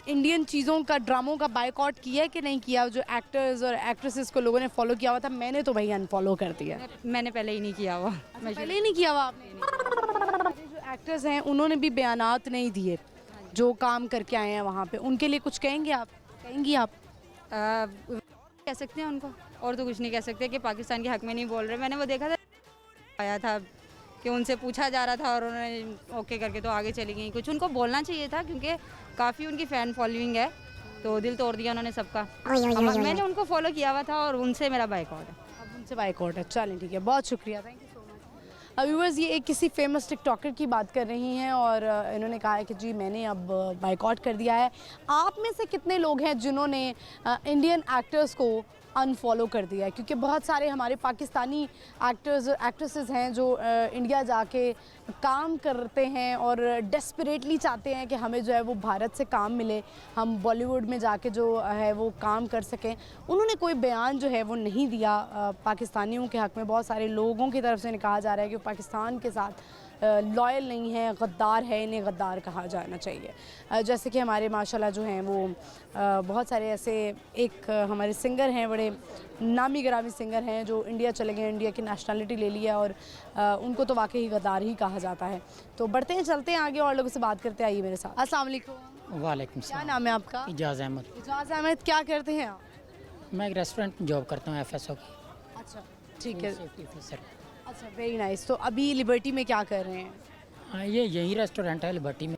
इंडियन चीज़ों का, ड्रामों का बायकॉट किया है कि नहीं किया? जो एक्टर्स और एक्ट्रेसेस को लोगों ने फॉलो किया हुआ था, मैंने तो भाई अनफॉलो कर दिया। मैंने पहले ही नहीं किया हुआ। मैं पहले ही नहीं किया हुआ आपने? जो एक्टर्स हैं उन्होंने भी बयानात नहीं दिए जो काम करके आए हैं वहाँ पे, उनके लिए कुछ कहेंगे आप? कहेंगी आप? कह सकते हैं उनको, और तो कुछ नहीं कह सकते कि पाकिस्तान के हक में नहीं बोल रहे। मैंने वो देखा था, आया था कि उनसे पूछा जा रहा था और उन्होंने ओके करके तो आगे चली गई। कुछ उनको बोलना चाहिए था क्योंकि काफ़ी उनकी फ़ैन फॉलोइंग है, तो दिल तोड़ दिया उन्होंने सबका। मैंने उनको फॉलो किया हुआ था और उनसे मेरा बाइकआउट है। अब उनसे बाइकआउट है। चलें ठीक है, बहुत शुक्रिया, thank you so much. Viewers, ये एक किसी फेमस टिकटॉकर की बात कर रही हैं और इन्होंने कहा है कि जी मैंने अब बाइकआउट कर दिया है। आप में से कितने लोग हैं जिन्होंने इंडियन एक्टर्स को अनफॉलो कर दिया है? क्योंकि बहुत सारे हमारे पाकिस्तानी एक्टर्स और एक्ट्रेसेस हैं जो इंडिया जाके काम करते हैं और डेस्परेटली चाहते हैं कि हमें जो है वो भारत से काम मिले, हम बॉलीवुड में जाके जो है वो काम कर सकें। उन्होंने कोई बयान जो है वो नहीं दिया पाकिस्तानियों के हक़ में। बहुत सारे लोगों की तरफ से कहा जा रहा है कि पाकिस्तान के साथ लॉयल नहीं है, गद्दार है, इन्हें गद्दार कहा जाना चाहिए। जैसे कि हमारे माशाल्लाह जो हैं वो बहुत सारे ऐसे एक हमारे सिंगर हैं, बड़े नामी गिरामी सिंगर हैं जो इंडिया चले गए, इंडिया की नेशनलिटी ले लिया और उनको तो वाकई गद्दार ही कहा जाता है। तो बढ़ते हैं, चलते हैं आगे और लोगों से बात करते हैं। आइए मेरे साथ। अस्सलाम वालेकुम। वालेकुम क्या नाम है आपका? इजाज़ अहमद। इजाज़ अहमद, क्या करते हैं आप? मैं एक रेस्टोरेंट में जॉब करता हूँ, FSO की। अच्छा ठीक है, सेफ्टी ऑफिसर। अच्छा वेरी नाइस। तो अभी लिबर्टी में क्या कर रहे हैं? हाँ, ये यही रेस्टोरेंट है लिबर्टी में।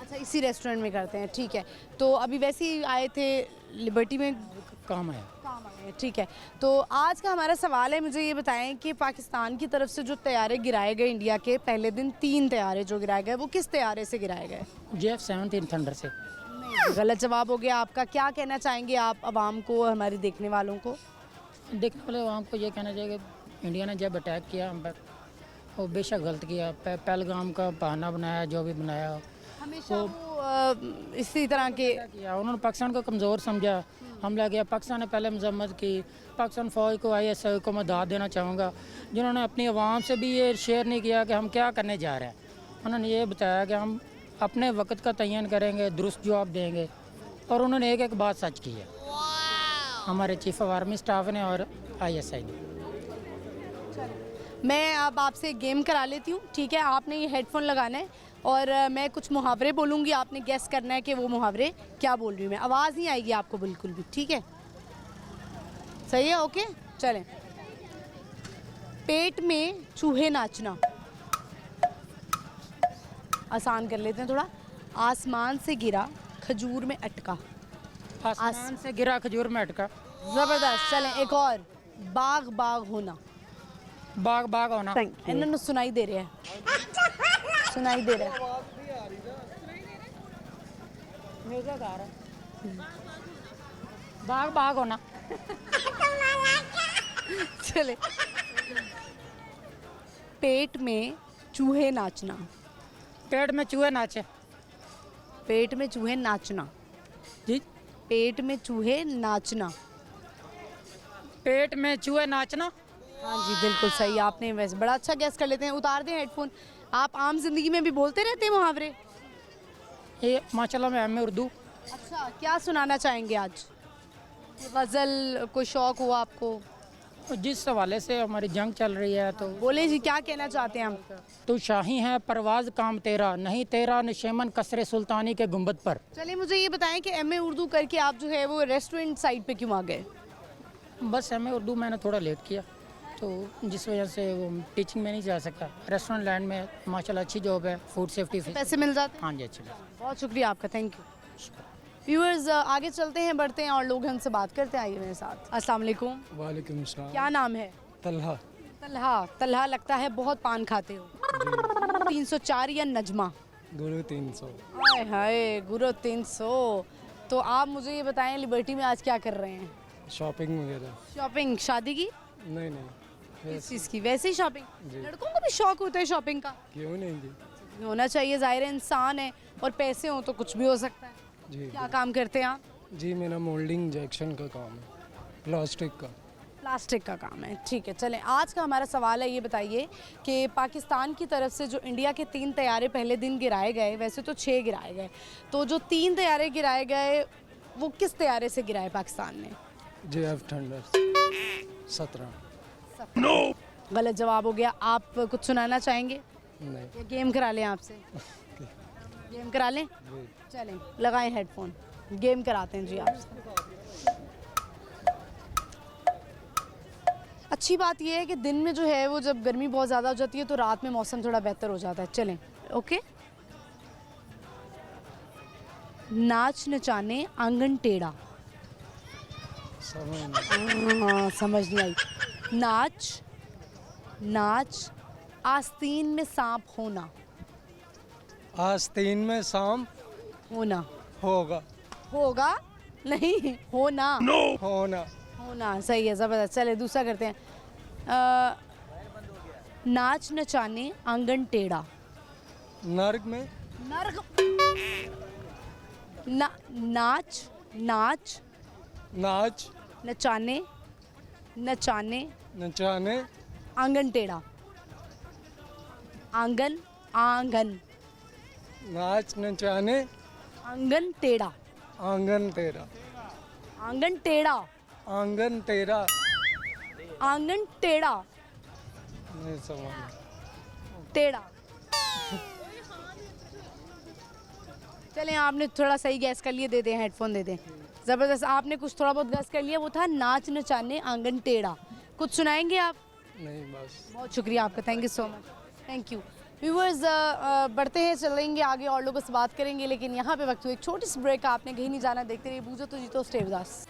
अच्छा, इसी रेस्टोरेंट में करते हैं, ठीक है। तो अभी वैसे ही आए थे लिबर्टी में, काम है। काम आए हैं, ठीक है। तो आज का हमारा सवाल है, मुझे ये बताएं कि पाकिस्तान की तरफ से जो तैयारे गिराए गए इंडिया के पहले दिन, 3 तैयारे जो गिराए गए, वो किस तैयारे से गिराए गए? JF-17 थंडर से। गलत जवाब हो गया आपका। क्या कहना चाहेंगे आप आवाम को, हमारे देखने वालों को? देखने वाले आवाम को ये कहना चाहिए कि इंडिया ने जब अटैक किया हम पर, वो बेशक गलत किया। पहलगाम का बहाना बनाया, जो भी बनाया हमेशा वो इसी तरह के किया। उन्होंने पाकिस्तान को कमज़ोर समझा, हमला किया। पाकिस्तान ने पहले मजम्मत की। पाकिस्तान फ़ौज को, ISI को मैं दाद देना चाहूँगा जिन्होंने अपनी आवाम से भी ये शेयर नहीं किया कि हम क्या करने जा रहे हैं। उन्होंने ये बताया कि हम अपने वक्त का तयन करेंगे, दुरुस्त जवाब देंगे, और उन्होंने एक एक बात सच की है, हमारे चीफ ऑफ आर्मी स्टाफ ने और ISI ने। मैं अब आपसे गेम करा लेती हूँ, ठीक है? आपने ये हेडफोन लगाना है और मैं कुछ मुहावरे बोलूँगी, आपने गेस करना है कि वो मुहावरे क्या बोल रही हूँ मैं। आवाज़ नहीं आएगी आपको बिल्कुल भी, ठीक है? सही है, ओके? चलें। पेट में चूहे नाचना, आसान कर लेते हैं थोड़ा। आसमान से गिरा खजूर में अटका। आसमान से गिरा खजूर में अटका। ज़बरदस्त। चलें एक और। बाग बाग होना। बाग बाग होना। इन्होंने सुनाई दे रहा है, सुनाई दे रहा है। बाग बाग होना। चले। पेट में चूहे नाचना। पेट में चूहे नाचे। पेट में चूहे नाचना। जी, पेट में चूहे नाचना। पेट में चूहे नाचना। हाँ जी, बिल्कुल सही। आपने वैसे बड़ा अच्छा गैस कर लेते हैं। उतार दें हेडफोन। आप आम जिंदगी में भी बोलते रहते हैं मुहावरे? ये माशाल्लाह मैं एम.ए. उर्दू। अच्छा, क्या सुनाना चाहेंगे आज? गज़ल कोई शौक हुआ आपको? जिस हवाले से हमारी जंग चल रही है तो बोले जी, क्या कहना चाहते हैं हम? तू शाही है परवाज काम तेरा, नहीं तेरा निशेमन कसरे सुल्तानी के गुंबद पर। चलिए मुझे ये बताएं कि एमए उर्दू करके आप जो है वो रेस्टोरेंट साइड पे क्यों आ गए? बस एमए उर्दू मैंने थोड़ा लेट किया तो जिस वजह से वो टीचिंग में नहीं जा सका। रेस्टोरेंट लाइन में माशाल्लाह अच्छी जॉब है, फूड सेफ्टी। पैसे मिल जाते हैं? हाँ जी, अच्छी। बहुत शुक्रिया आपका, थैंक यू। व्यूअर्स आगे चलते हैं, बढ़ते हैं और लोग हैं उनसे बात करते हैं। आइए मेरे साथ। अस्सलाम वालेकुम। वालेकुम सलाम। क्या नाम है? तलहा। तलहा। तलहा, लगता है बहुत पान खाते हो। 304 या नजमा? गुरु 300। हाय हाय, गुरु 300। तो आप मुझे ये बताएं, लिबर्टी में आज क्या कर रहे हैं? शॉपिंग वगैरह। शॉपिंग? शादी की? नहीं नहीं, किस चीज़ की? वैसे ही शॉपिंग। लड़कों को भी शौक होता है शॉपिंग का? क्यों नहीं जी। होना चाहिए, जाहिर है इंसान है और पैसे हो तो कुछ भी हो सकता है। जी क्या काम करते हैं आप? जी, मेरा मोल्डिंग इंजेक्शन का काम है, प्लास्टिक का। प्लास्टिक का काम है, ठीक है। चलें, आज का हमारा सवाल है, ये बताइए कि पाकिस्तान की तरफ से जो इंडिया के 3 तैयारे पहले दिन गिराए गए, वैसे तो 6 गिराए गए, तो जो 3 तैयारे गिराए गए वो किस तैयारे से गिराए पाकिस्तान ने? JF thunder 17। गलत जवाब हो गया। आप कुछ सुनाना चाहेंगे नहीं। या गेम करा लें आपसे? गेम करा लें? चलें, लगाएं हेडफोन, गेम कराते हैं जी आपसे। अच्छी बात यह है कि दिन में जो है वो जब गर्मी बहुत ज़्यादा हो जाती है तो रात में मौसम थोड़ा बेहतर हो जाता है। चलें, ओके। नाच नचाने आंगन टेढ़ा। हाँ, समझ नहीं आई। नाच नाच आस्तीन में सांप होना। आस्तीन में सांप होना। होगा। होगा नहीं, होना। होना। होना सही है, ज़बरदस्त। चले दूसरा करते हैं। नाच नचाने आंगन टेढ़ा। नर्क में। नर्क। नाच नाच नाच नचाने नचाने नचाने आंगन टेढ़ा। आंगन आंगन नाच नचाने आंगन टेढ़ा। आंगन तेरा। आंगन टेढ़ा। आंगन तेरा। आंगन टेढ़ा। नहीं समझ। टेढ़ा। चलें, आपने थोड़ा सही गैस कर लिया, दे दें हेडफोन, दे दें। ज़बरदस्त, आपने कुछ थोड़ा बहुत गैस कर लिया, वो था नाच नचाने आंगन टेढ़ा। कुछ सुनाएंगे आप? नहीं बस। बहुत शुक्रिया आपका, thank you so much. Thank you. Viewers बढ़ते हैं, चलेंगे आगे और लोगों से बात करेंगे, लेकिन यहाँ पे वक्त हुआ एक छोटी सी ब्रेक। आपने कहीं नहीं जाना, देखते रहिए बूझो तो जीतो, stay with us.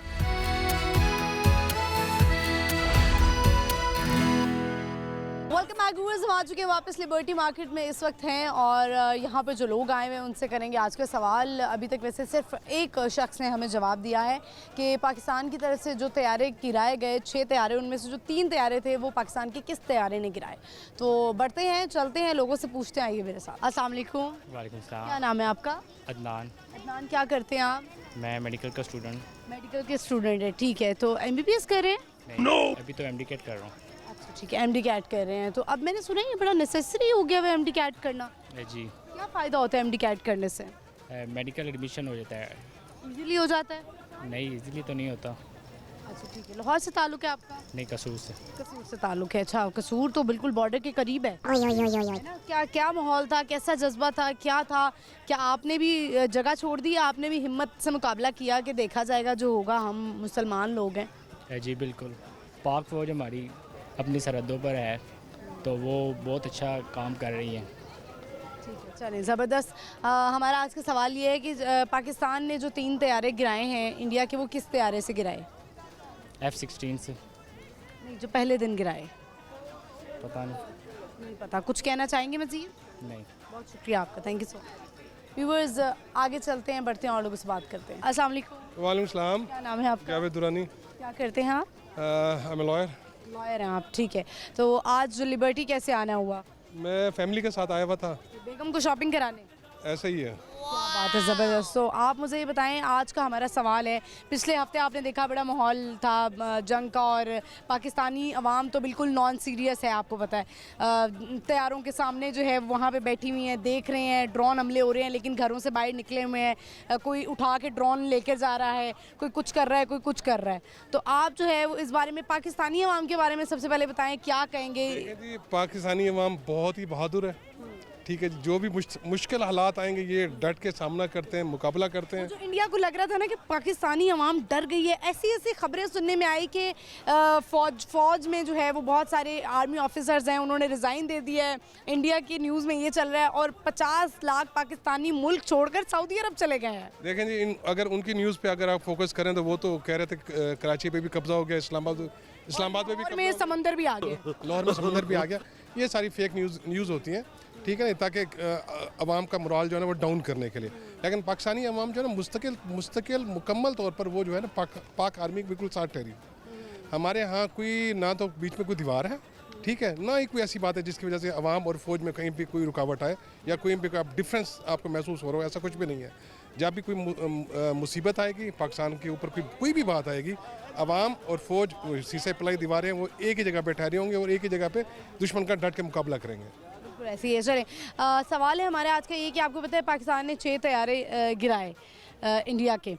Welcome back viewers, हम आ चुके हैं वापस लिबर्टी मार्केट में इस वक्त हैं और यहाँ पर जो लोग आए हुए हैं उनसे करेंगे आज का सवाल। अभी तक वैसे सिर्फ एक शख्स ने हमें जवाब दिया है कि पाकिस्तान की तरफ से जो तैयारे गिराए गए 6 तैयारे, उनमें से जो 3 तैयारे थे वो पाकिस्तान के किस तैयारे ने गिराए। तो बढ़ते हैं, चलते हैं, लोगों से पूछते हैं। आइए मेरे साथ। अस्सलाम वालेकुम। वालेकुम सलाम। क्या नाम है आपका? अदनान। अदनान, क्या करते हैं आप? मैं मेडिकल का स्टूडेंट। मेडिकल के स्टूडेंट है, ठीक है। तो MBBS कर रहे हैं? नहीं, अभी तो MD कैट कर रहा हूँ। अच्छा ठीक है, MD कैट कर रहे हैं। तो अब मैंने सुना है ये बड़ा नेसेसरी हो गया है MD कैट करना। जी। क्या फ़ायदा होता है MD कैट करने से? मेडिकल एडमिशन हो जाता है। इजीली हो जाता है? नहीं, इजीली तो नहीं होता। अच्छा ठीक है। लाहौर से ताल्लुक है आपका? नहीं, कसूर से। कसूर से ताल्लुक है। अच्छा, कसूर तो बिल्कुल बॉर्डर के करीब है। है ना? क्या क्या माहौल था, कैसा जज्बा था, क्या था? क्या आपने भी जगह छोड़ दी, आपने भी हिम्मत से मुकाबला किया कि देखा जाएगा जो होगा, हम मुसलमान लोग हैं? जी बिल्कुल। पाक फौज हमारी अपनी सरहदों पर है तो वो बहुत अच्छा काम कर रही है। ठीक है, चलें, ज़बरदस्त। हमारा आज का सवाल ये है कि पाकिस्तान ने जो 3 तैयारे गिराए हैं इंडिया के, वो किस तैयारे से गिराए? F-16 से। नहीं, जो पहले दिन गिराए। पता नहीं पता। कुछ कहना चाहेंगे मज़ीद? नहीं। बहुत शुक्रिया आपका, thank you so much. Viewers आगे चलते हैं, बढ़ते हैं और लोगों से बात करते हैं। अस्सलाम वालेकुम। वालेकुम सलाम। क्या नाम है आपका? जावेद दुरानी। क्या करते हैं आप? I am lawyer. लॉयर हैं आप, ठीक है। तो आज लिबर्टी कैसे आना हुआ? मैं फैमिली के साथ आया हुआ था। बेगम को शॉपिंग कराने? ऐसा ही है। क्या बात है, ज़बरदस्त। तो आप मुझे ये बताएं, आज का हमारा सवाल है, पिछले हफ्ते आपने देखा बड़ा माहौल था जंग का, और पाकिस्तानी अवाम तो बिल्कुल नॉन सीरियस है, आपको पता है। तैयारों के सामने जो है वहाँ पे बैठी हुई हैं, देख रहे हैं ड्रोन हमले हो रहे हैं, लेकिन घरों से बाहर निकले हुए हैं। कोई उठा के ड्रोन लेकर जा रहा है, कोई कुछ कर रहा है, कोई कुछ कर रहा है। तो आप जो है वो इस बारे में पाकिस्तानी अवाम के बारे में सबसे पहले बताएं, क्या कहेंगे? जी, पाकिस्तानी अवाम बहुत ही बहादुर है, ठीक है। जो भी मुश्किल हालात आएंगे ये डट के सामना करते हैं, मुकाबला करते हैं। जो इंडिया को लग रहा था ना कि पाकिस्तानी अवाम डर गई है, ऐसी ऐसी खबरें सुनने में आई कि फौज में जो है वो बहुत सारे आर्मी ऑफिसर्स हैं, उन्होंने रिज़ाइन दे दिया है। इंडिया की न्यूज़ में ये चल रहा है, और 50 लाख पाकिस्तानी मुल्क छोड़कर सऊदी अरब चले गए हैं। देखें जी, अगर उनकी न्यूज़ पे अगर आप फोकस करें तो वो तो कह रहे थे कराची पे भी कब्जा हो गया, इस्लामाबाद में भी और में समंदर भी आ गया, लाहौर में समंदर भी आ गया। ये सारी फेक न्यूज़ होती हैं, ठीक है ना, ताकि अवाम का मोराल जो है ना वो डाउन करने के लिए। लेकिन पाकिस्तानी अवाम जो है ना मुस्तकिल मुकम्मल तौर पर वो जो है ना पाक आर्मी के बिल्कुल साथ ठहरी। हमारे यहाँ कोई ना तो बीच में कोई दीवार है, ठीक है, ना ही कोई ऐसी बात है जिसकी वजह से अवाम और फौज में कहीं भी कोई रुकावट आए या कोई भी डिफरेंस आपको महसूस हो रहा हो, ऐसा कुछ भी नहीं है। जब भी कोई मुसीबत आएगी पाकिस्तान के ऊपर, कोई भी बात आएगी, अवाम और फौज शीशे पलाई दीवारें वो एक ही जगह पे ठहरे होंगे और एक ही जगह पे दुश्मन का डट के मुकाबला करेंगे। ऐसे ही है। चलें, सवाल है हमारे आज का ये कि आपको पता है पाकिस्तान ने 6 तैयारे गिराए इंडिया के।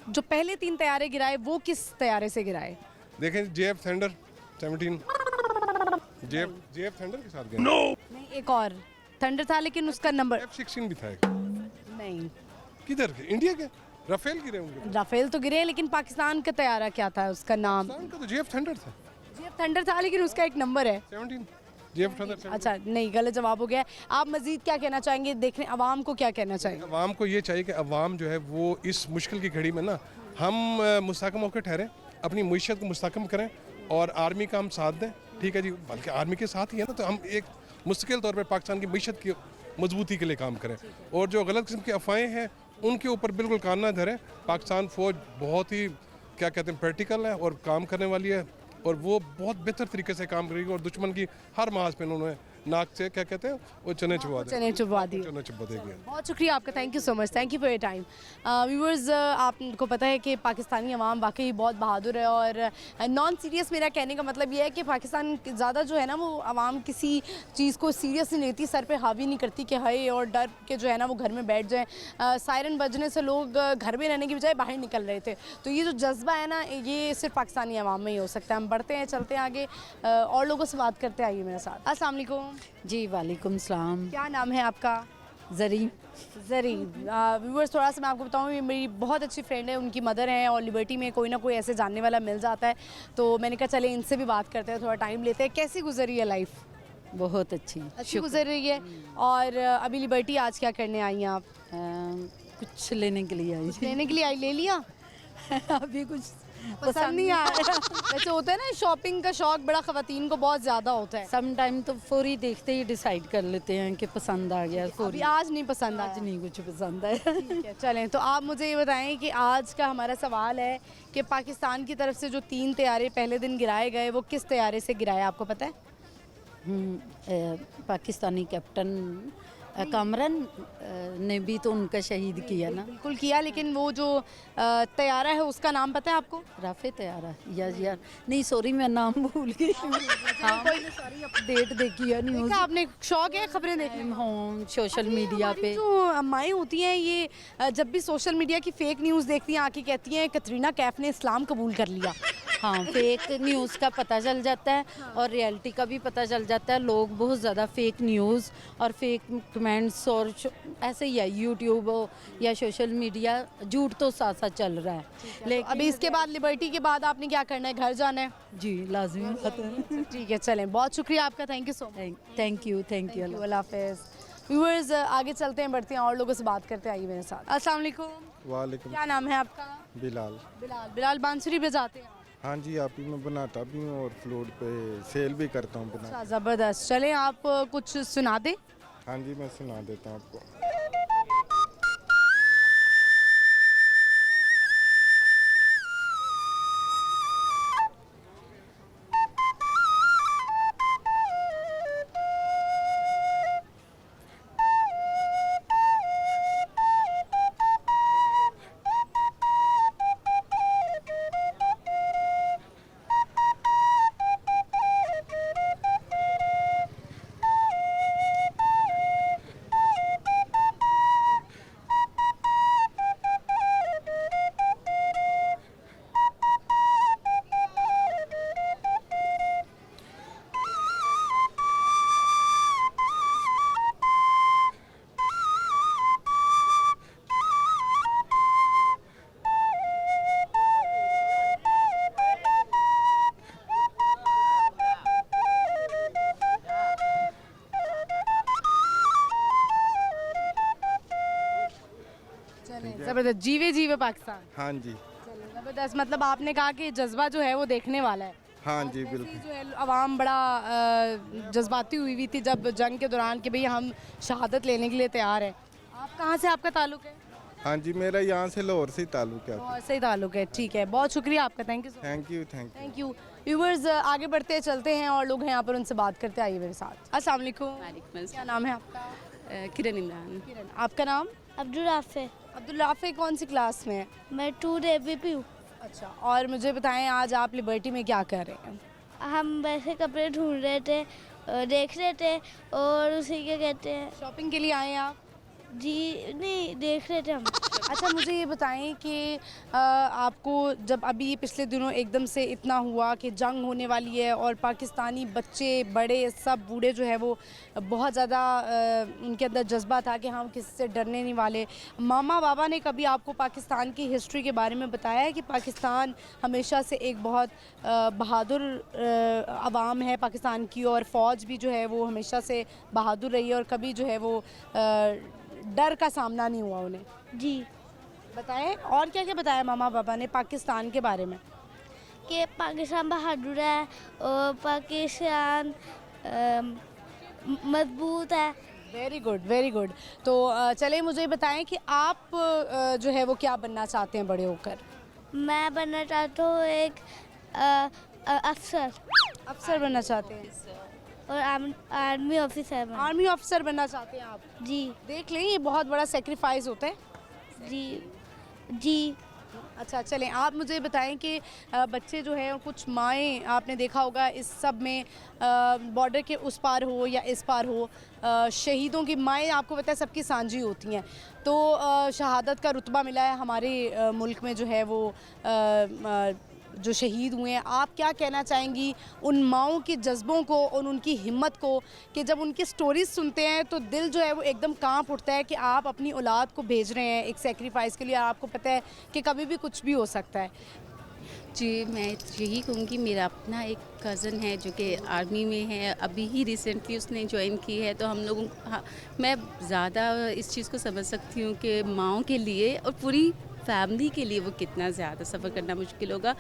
जो पहले 3 तैयारे गिराए वो किस तैयारे से गिराए? देखें, JF थंडर 17 JF थंडर के साथ गए। नहीं, एक और थंडर था लेकिन उसका नंबर F-16 भी था नहीं। किधर के? इंडिया के राफेल गिरे होंगे। राफेल तो गिरे, लेकिन पाकिस्तान का तैयारा क्या था, उसका नाम? पाकिस्तान का तो JF थंडर था। JF थंडर था लेकिन उसका एक नंबर है 17 JF थंडर 17। अच्छा, नहीं, गलत जवाब हो गया। आप मजीद क्या कहना चाहेंगे, देखने अवाम को क्या कहना चाहेंगे? अवाम को ये चाहिए कि अवाम जो है वो इस मुश्किल की घड़ी में ना हम मुस्तकम होकर ठहरें, अपनी मीशत को मुस्तकम करें और आर्मी का हम साथ दें, ठीक है जी। बल्कि आर्मी के साथ ही है ना, तो हम एक मुस्तकिल तौर पर पाकिस्तान की मीशत की मजबूती के लिए काम करें, और जो गलत किस्म की अफवाहें हैं उनके ऊपर बिल्कुल कान ना धरें। पाकिस्तान फ़ौज बहुत ही क्या कहते हैं प्रैक्टिकल है और काम करने वाली है, और वो बहुत बेहतर तरीके से काम करेगी, और दुश्मन की हर माज पे उन्होंने नाक से क्या कहते हैं वो चने चुबा देगी। बहुत शुक्रिया आपका, thank you so much, thank you for your time. Viewers, आपको पता है कि पाकिस्तानी अवाम वाकई बहुत बहादुर है, और नॉन सीरियस मेरा कहने का मतलब ये है कि पाकिस्तान ज़्यादा जो है ना वो अवाम किसी चीज़ को सीरियस नहीं लेती, सर पे हावी नहीं करती कि हाय और डर के जो है ना वो घर में बैठ जाएँ। सायरन बजने से लोग घर में रहने की बजाय बाहर निकल रहे थे। तो ये जो जज्बा है ना ये सिर्फ पाकिस्तानी अवाम में ही हो सकता है। हम बढ़ते हैं, चलते हैं आगे, और लोगों से बात करते आइए मेरे साथ। अस्सलाम वालेकुम। जी वालेकुम सलाम। क्या नाम है आपका? जरी। व्यूअर्स, थोड़ा सा मैं आपको बताऊँ, ये मेरी बहुत अच्छी फ्रेंड है, उनकी मदर है, और लिबर्टी में कोई ना कोई ऐसे जानने वाला मिल जाता है, तो मैंने कहा चले इनसे भी बात करते हैं, थोड़ा टाइम लेते हैं। कैसी गुजरी है लाइफ? बहुत अच्छी गुजर रही है। और अभी लिबर्टी आज क्या करने आई हैं आप? कुछ लेने के लिए आई। लेने के लिए आई, ले लिया? अभी कुछ पसंद नहीं आ रहा। वैसे होता है ना, शॉपिंग का शौक बड़ा ख़वातीन को बहुत ज़्यादा होता है। सम टाइम तो फौरी देखते ही डिसाइड कर लेते हैं कि पसंद आ गया। अभी आज नहीं पसंद आया? आज नहीं कुछ पसंद आया। ठीक है, चलें, तो आप मुझे ये बताएं कि आज का हमारा सवाल है कि पाकिस्तान की तरफ से जो 3 तैयारे पहले दिन गिराए गए वो किस तैयारे से गिराए, आपको पता है? पाकिस्तानी कैप्टन कामरान ने भी तो उनका शहीद किया ना। बिल्कुल किया, लेकिन वो जो तैयारा है उसका नाम पता है आपको? राफे तैयारा यार नहीं, सॉरी मैं नाम भूल गई। हाँ, सारी अपडेट देखी है न्यूज़। आपने शौक है खबरें देखने? हाँ, सोशल मीडिया पे जो अम्माएँ होती हैं ये जब भी सोशल मीडिया की फेक न्यूज़ देखती हैं आके कहती हैं कतरीना कैफ ने इस्लाम कबूल कर लिया। हाँ, फेक न्यूज़ का पता चल जाता है और रियलिटी का भी पता चल जाता है। लोग बहुत ज़्यादा फेक न्यूज़ और फेक कमेंट्स और ऐसे ही है, यूट्यूब या सोशल मीडिया झूठ तो साथ साथ चल रहा है। लेकिन अभी इसके बाद लिबर्टी के बाद आपने क्या करना है? घर जाना है? जी लाजमी बात है। ठीक है, चलें, बहुत शुक्रिया आपका, thank you so much. Thank you अल्लाह हाफिज़। व्यूअर्स, आगे चलते हैं, बढ़ते हैं, और लोगों से बात करते आइए मेरे साथ। अस्सलाम वालेकुम। वालेकुम। क्या नाम है आपका? बिलाल। बिलाल बांसुरी बजाते हैं? हाँ जी, आप ही मैं बनाता भी हूँ और फ्लूट पे सेल भी करता हूँ बना। ज़बरदस्त, चलें आप कुछ सुना दें। हाँ जी, मैं सुना देता हूँ आपको। ज़बरदस्त, जीवे जीवे पाकिस्तान। हाँ जी, चलो ज़बरदस्त, मतलब आपने कहा कि जज्बा जो है वो देखने वाला है। हाँ जी, वैसे ही बिल्कुल। जो है आवाम बड़ा जज्बाती हुई थी जब जंग के दौरान कि भाई हम शहादत लेने के लिए तैयार हैं। आप कहाँ से, आपका ताल्लुक है? हाँ जी, मेरा यहाँ से लाहौर से ही ताल्लुक है। बहुत सही ताल्लुक है, ठीक है, बहुत शुक्रिया आपका, thank you. Thank you, thank you. Thank you. Viewers आगे बढ़ते चलते हैं और लोग हैं यहाँ पर, उनसे बात करते, आइए मेरे साथ। अस्सलाम वालेकुम, क्या नाम है आपका? किरण इमरान। किरण, आपका नाम? अब्दुल राफे। अब्दुल राफे, कौन सी क्लास में है? मैं 2 AVP हूँ। अच्छा, और मुझे बताएं आज आप लिबर्टी में क्या कर रहे हैं? हम वैसे कपड़े ढूंढ रहे थे, देख रहे थे और उसी के कहते हैं। शॉपिंग के लिए आए हैं आप? जी नहीं, देख रहे थे हम। अच्छा, मुझे ये बताएं कि आपको जब अभी पिछले दिनों एकदम से इतना हुआ कि जंग होने वाली है और पाकिस्तानी बच्चे बड़े सब बूढ़े जो है वो बहुत ज़्यादा उनके अंदर जज्बा था कि हम किसी से डरने नहीं वाले, मामा बाबा ने कभी आपको पाकिस्तान की हिस्ट्री के बारे में बताया है कि पाकिस्तान हमेशा से एक बहुत बहादुर अवाम है पाकिस्तान की, और फ़ौज भी जो है वो हमेशा से बहादुर रही है और कभी जो है वो डर का सामना नहीं हुआ उन्हें? जी बताएं, और क्या क्या बताया मामा बाबा ने पाकिस्तान के बारे में? कि पाकिस्तान बहादुर है और पाकिस्तान मजबूत है। Very good, very good. तो चलिए मुझे बताएं कि आप जो है वो क्या बनना चाहते हैं बड़े होकर? मैं बनना चाहता हूँ एक अफसर। अफसर बनना चाहते हैं और आर्मी ऑफिसर। आर्मी ऑफिसर बनना चाहते हैं आप? जी। देख लें, ये बहुत बड़ा सेक्रीफाइस होता है। जी जी। अच्छा, चलें आप मुझे बताएं कि बच्चे जो हैं कुछ माएँ आपने देखा होगा इस सब में, बॉर्डर के उस पार हो या इस पार हो, शहीदों की माएँ आपको पता है सबकी सांझी होती हैं, तो शहादत का रुतबा मिला है हमारे मुल्क में जो है वो जो शहीद हुए हैं। आप क्या कहना चाहेंगी उन माओं के जज्बों को और उनकी हिम्मत को कि जब उनकी स्टोरीज सुनते हैं तो दिल जो है वो एकदम कांप उठता है कि आप अपनी औलाद को भेज रहे हैं एक सेक्रीफाइस के लिए, आपको पता है कि कभी भी कुछ भी हो सकता है? जी, मैं यही कहूँगी, मेरा अपना एक कज़न है जो कि आर्मी में है, अभी ही रिसेंटली उसने ज्वाइन की है, तो हम लोगों मैं ज़्यादा इस चीज़ को समझ सकती हूँ कि माओं के लिए और पूरी फैमिली के लिए वो कितना ज़्यादा सफ़र करना मुश्किल होगा,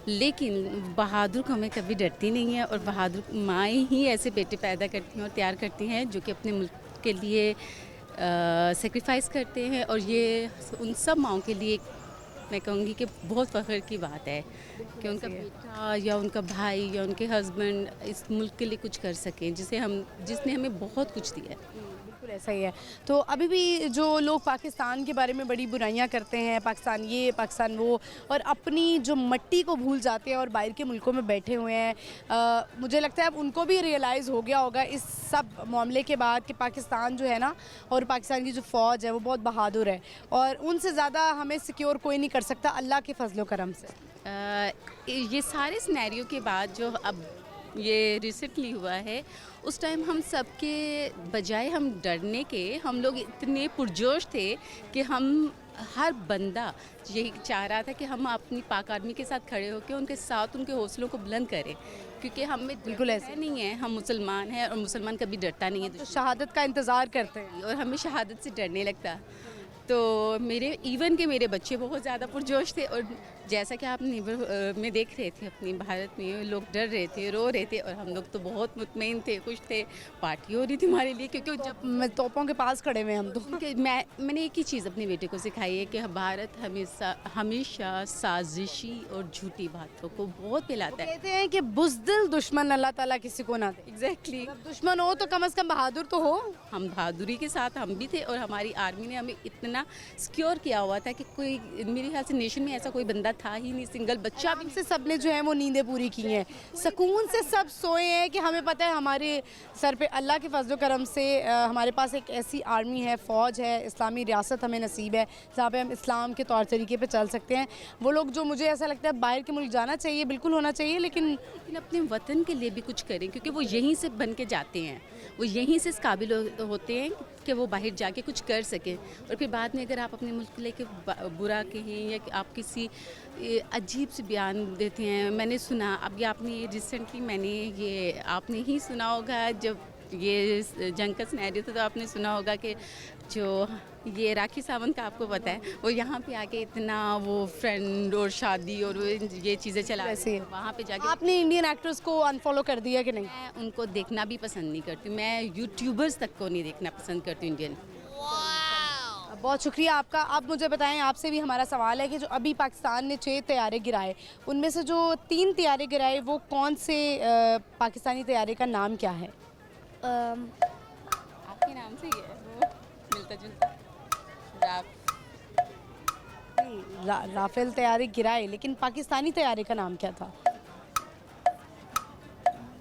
लेकिन बहादुर को हमें कभी डरती नहीं है, और बहादुर माएँ ही ऐसे बेटे पैदा करती हैं और तैयार करती हैं जो कि अपने मुल्क के लिए सेक्रीफाइस करते हैं, और ये उन सब माओं के लिए मैं कहूँगी कि बहुत फ़ख्र की बात है कि उनका बेटा या उनका भाई या उनके हस्बैंड इस मुल्क के लिए कुछ कर सकें जिसने हमें बहुत कुछ दिया है। बिल्कुल ऐसा ही है। तो अभी भी जो लोग पाकिस्तान के बारे में बड़ी बुराइयां करते हैं, पाकिस्तान ये पाकिस्तान वो, और अपनी जो मट्टी को भूल जाते हैं और बाहर के मुल्कों में बैठे हुए हैं, मुझे लगता है अब उनको भी रियलाइज़ हो गया होगा इस सब मामले के बाद कि पाकिस्तान जो है ना और पाकिस्तान की जो फ़ौज है वो बहुत बहादुर है, और उनसे ज़्यादा हमें सिक्योर कोई नहीं कर सकता अल्लाह के फजलो करम से। ये सारे सिनेरियो के बाद जो अब ये रिसेंटली हुआ है, उस टाइम हम सबके बजाय हम डरने के, हम लोग इतने पुरजोश थे कि हम हर बंदा यही चाह रहा था कि हम अपनी पाक आर्मी के साथ खड़े होकर उनके साथ उनके हौसलों को बुलंद करें, क्योंकि हमें बिल्कुल ऐसा नहीं है, हम मुसलमान हैं और मुसलमान कभी डरता नहीं है, तो शहादत का इंतज़ार करते हैं और हमें शहादत से डरने लगता। तो मेरे बच्चे बहुत ज़्यादा पुरजोश थे, और जैसा कि आप में देख रहे थे अपनी भारत में लोग डर रहे थे, रो रहे थे, और हम लोग तो बहुत मुतमईन थे, खुश थे, पार्टी हो रही थी हमारे लिए, क्योंकि जब तोपों के पास खड़े हुए हम तो मैंने एक ही चीज़ अपने बेटे को सिखाई है कि भारत हमेशा साजिशी और झूठी बातों को बहुत फैलाता है। कहते हैं कि बुज़दिल दुश्मन अल्लाह ताला किसी को ना दे। एग्जैक्टली, दुश्मन हो तो कम से कम बहादुर तो हो। हम बहादुरी के साथ हम भी थे, और हमारी आर्मी ने हमें इतना सिक्योर किया हुआ था कि कोई, मेरे ख्याल से नेशन में ऐसा कोई बंदा था ही नहीं, सिंगल बच्चा भी से सबने जो है वो नींदें पूरी की हैं, सुकून से सब सोए हैं कि हमें पता है हमारे सर पे अल्लाह के फजल करम से हमारे पास एक ऐसी आर्मी है, फ़ौज है, इस्लामी रियासत हमें नसीब है जहाँ पे हम इस्लाम के तौर तरीके पे चल सकते हैं। वो लोग जो, मुझे ऐसा लगता है बाहर के मुल्क जाना चाहिए, बिल्कुल होना चाहिए, लेकिन अपने वतन के लिए भी कुछ करें, क्योंकि वो यहीं से बन के जाते हैं, वो यहीं से इस काबिल होते हैं कि वो बाहर जाके कुछ कर सकें, और फिर बाद में अगर आप अपने मुल्क को लेके बुरा कहें या कि आप किसी अजीब से बयान देते हैं। मैंने सुना, अब ये आपने रिसेंटली आपने ही सुना होगा, जब ये जंग का सिनेरियो था, तो आपने सुना होगा कि जो ये राखी सावंत का आपको पता है, वो यहाँ पे आके इतना वो फ्रेंड और शादी और ये चीज़ें चला वैसे ही। वहाँ पे जाके आपने इंडियन एक्टर्स को अनफॉलो कर दिया कि नहीं? मैं उनको देखना भी पसंद नहीं करती, मैं यूट्यूबर्स तक को नहीं देखना पसंद करती हूँ इंडियन। बहुत शुक्रिया आपका। आप मुझे बताएं, आपसे भी हमारा सवाल है कि जो अभी पाकिस्तान ने 6 तैयारे गिराए, उनमें से जो 3 तैयारे गिराए वो कौन से पाकिस्तानी तैयारे का नाम क्या है? आपके नाम से ही है वो, मिलता जुलता राफेल तैयारे गिराए, लेकिन पाकिस्तानी तैयारे का नाम क्या था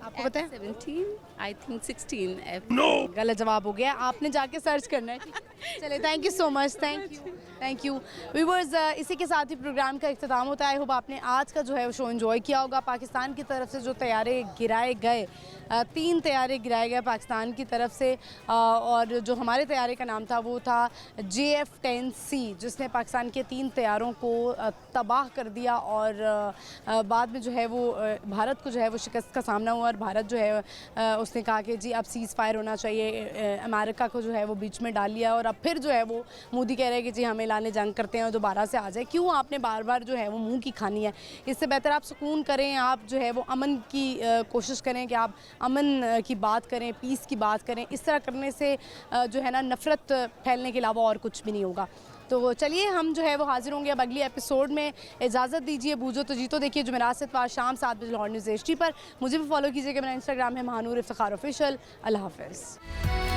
आपको पता है? 17 आई थिंक 16 गलत जवाब हो गया, आपने जाके सर्च करना है। ठीक है, चलिए, thank you so much, thank you viewers. इसी के साथ ही प्रोग्राम का इख्तिताम होता है। आई होप आपने आज का जो है वो शो एंजॉय किया होगा। पाकिस्तान की तरफ से जो तैयारे गिराए गए, 3 तैयारे गिराए गए पाकिस्तान की तरफ से, और जो हमारे तैयारे का नाम था वो था JF-10C, जिसने पाकिस्तान के 3 तैयारों को तबाह कर दिया, और बाद में जो है वो भारत को जो है वो शिकस्त का सामना हुआ, और भारत जो है उसने कहा कि जी अब सीज़ फायर होना चाहिए। अमेरिका को जो है वो बीच में डाल लिया, और अब फिर जो है वो मोदी कह रहे हैं कि जी हमें लाने जंग करते हैं और दोबारा से आ जाए। क्यों आपने बार बार जो है वो मुंह की खानी है? इससे बेहतर आप सुकून करें, आप जो है वो अमन की कोशिश करें कि आप अमन की बात करें, पीस की बात करें। इस तरह करने से जो है ना नफ़रत फैलने के अलावा और कुछ भी नहीं होगा। तो चलिए, हम जो है वो हाजिर होंगे अब अगली एपिसोड में। इजाज़त दीजिए। बूझो तो जीतो देखिए जुमेरात से इतवार शाम 7 बजे लाहौर न्यूज़ HD पर। मुझे भी फॉलो कीजिएगा, मेरा इंस्टाग्राम है महानूर इफ्तिखार ऑफिशियल। अल्लाह हाफ़िज़।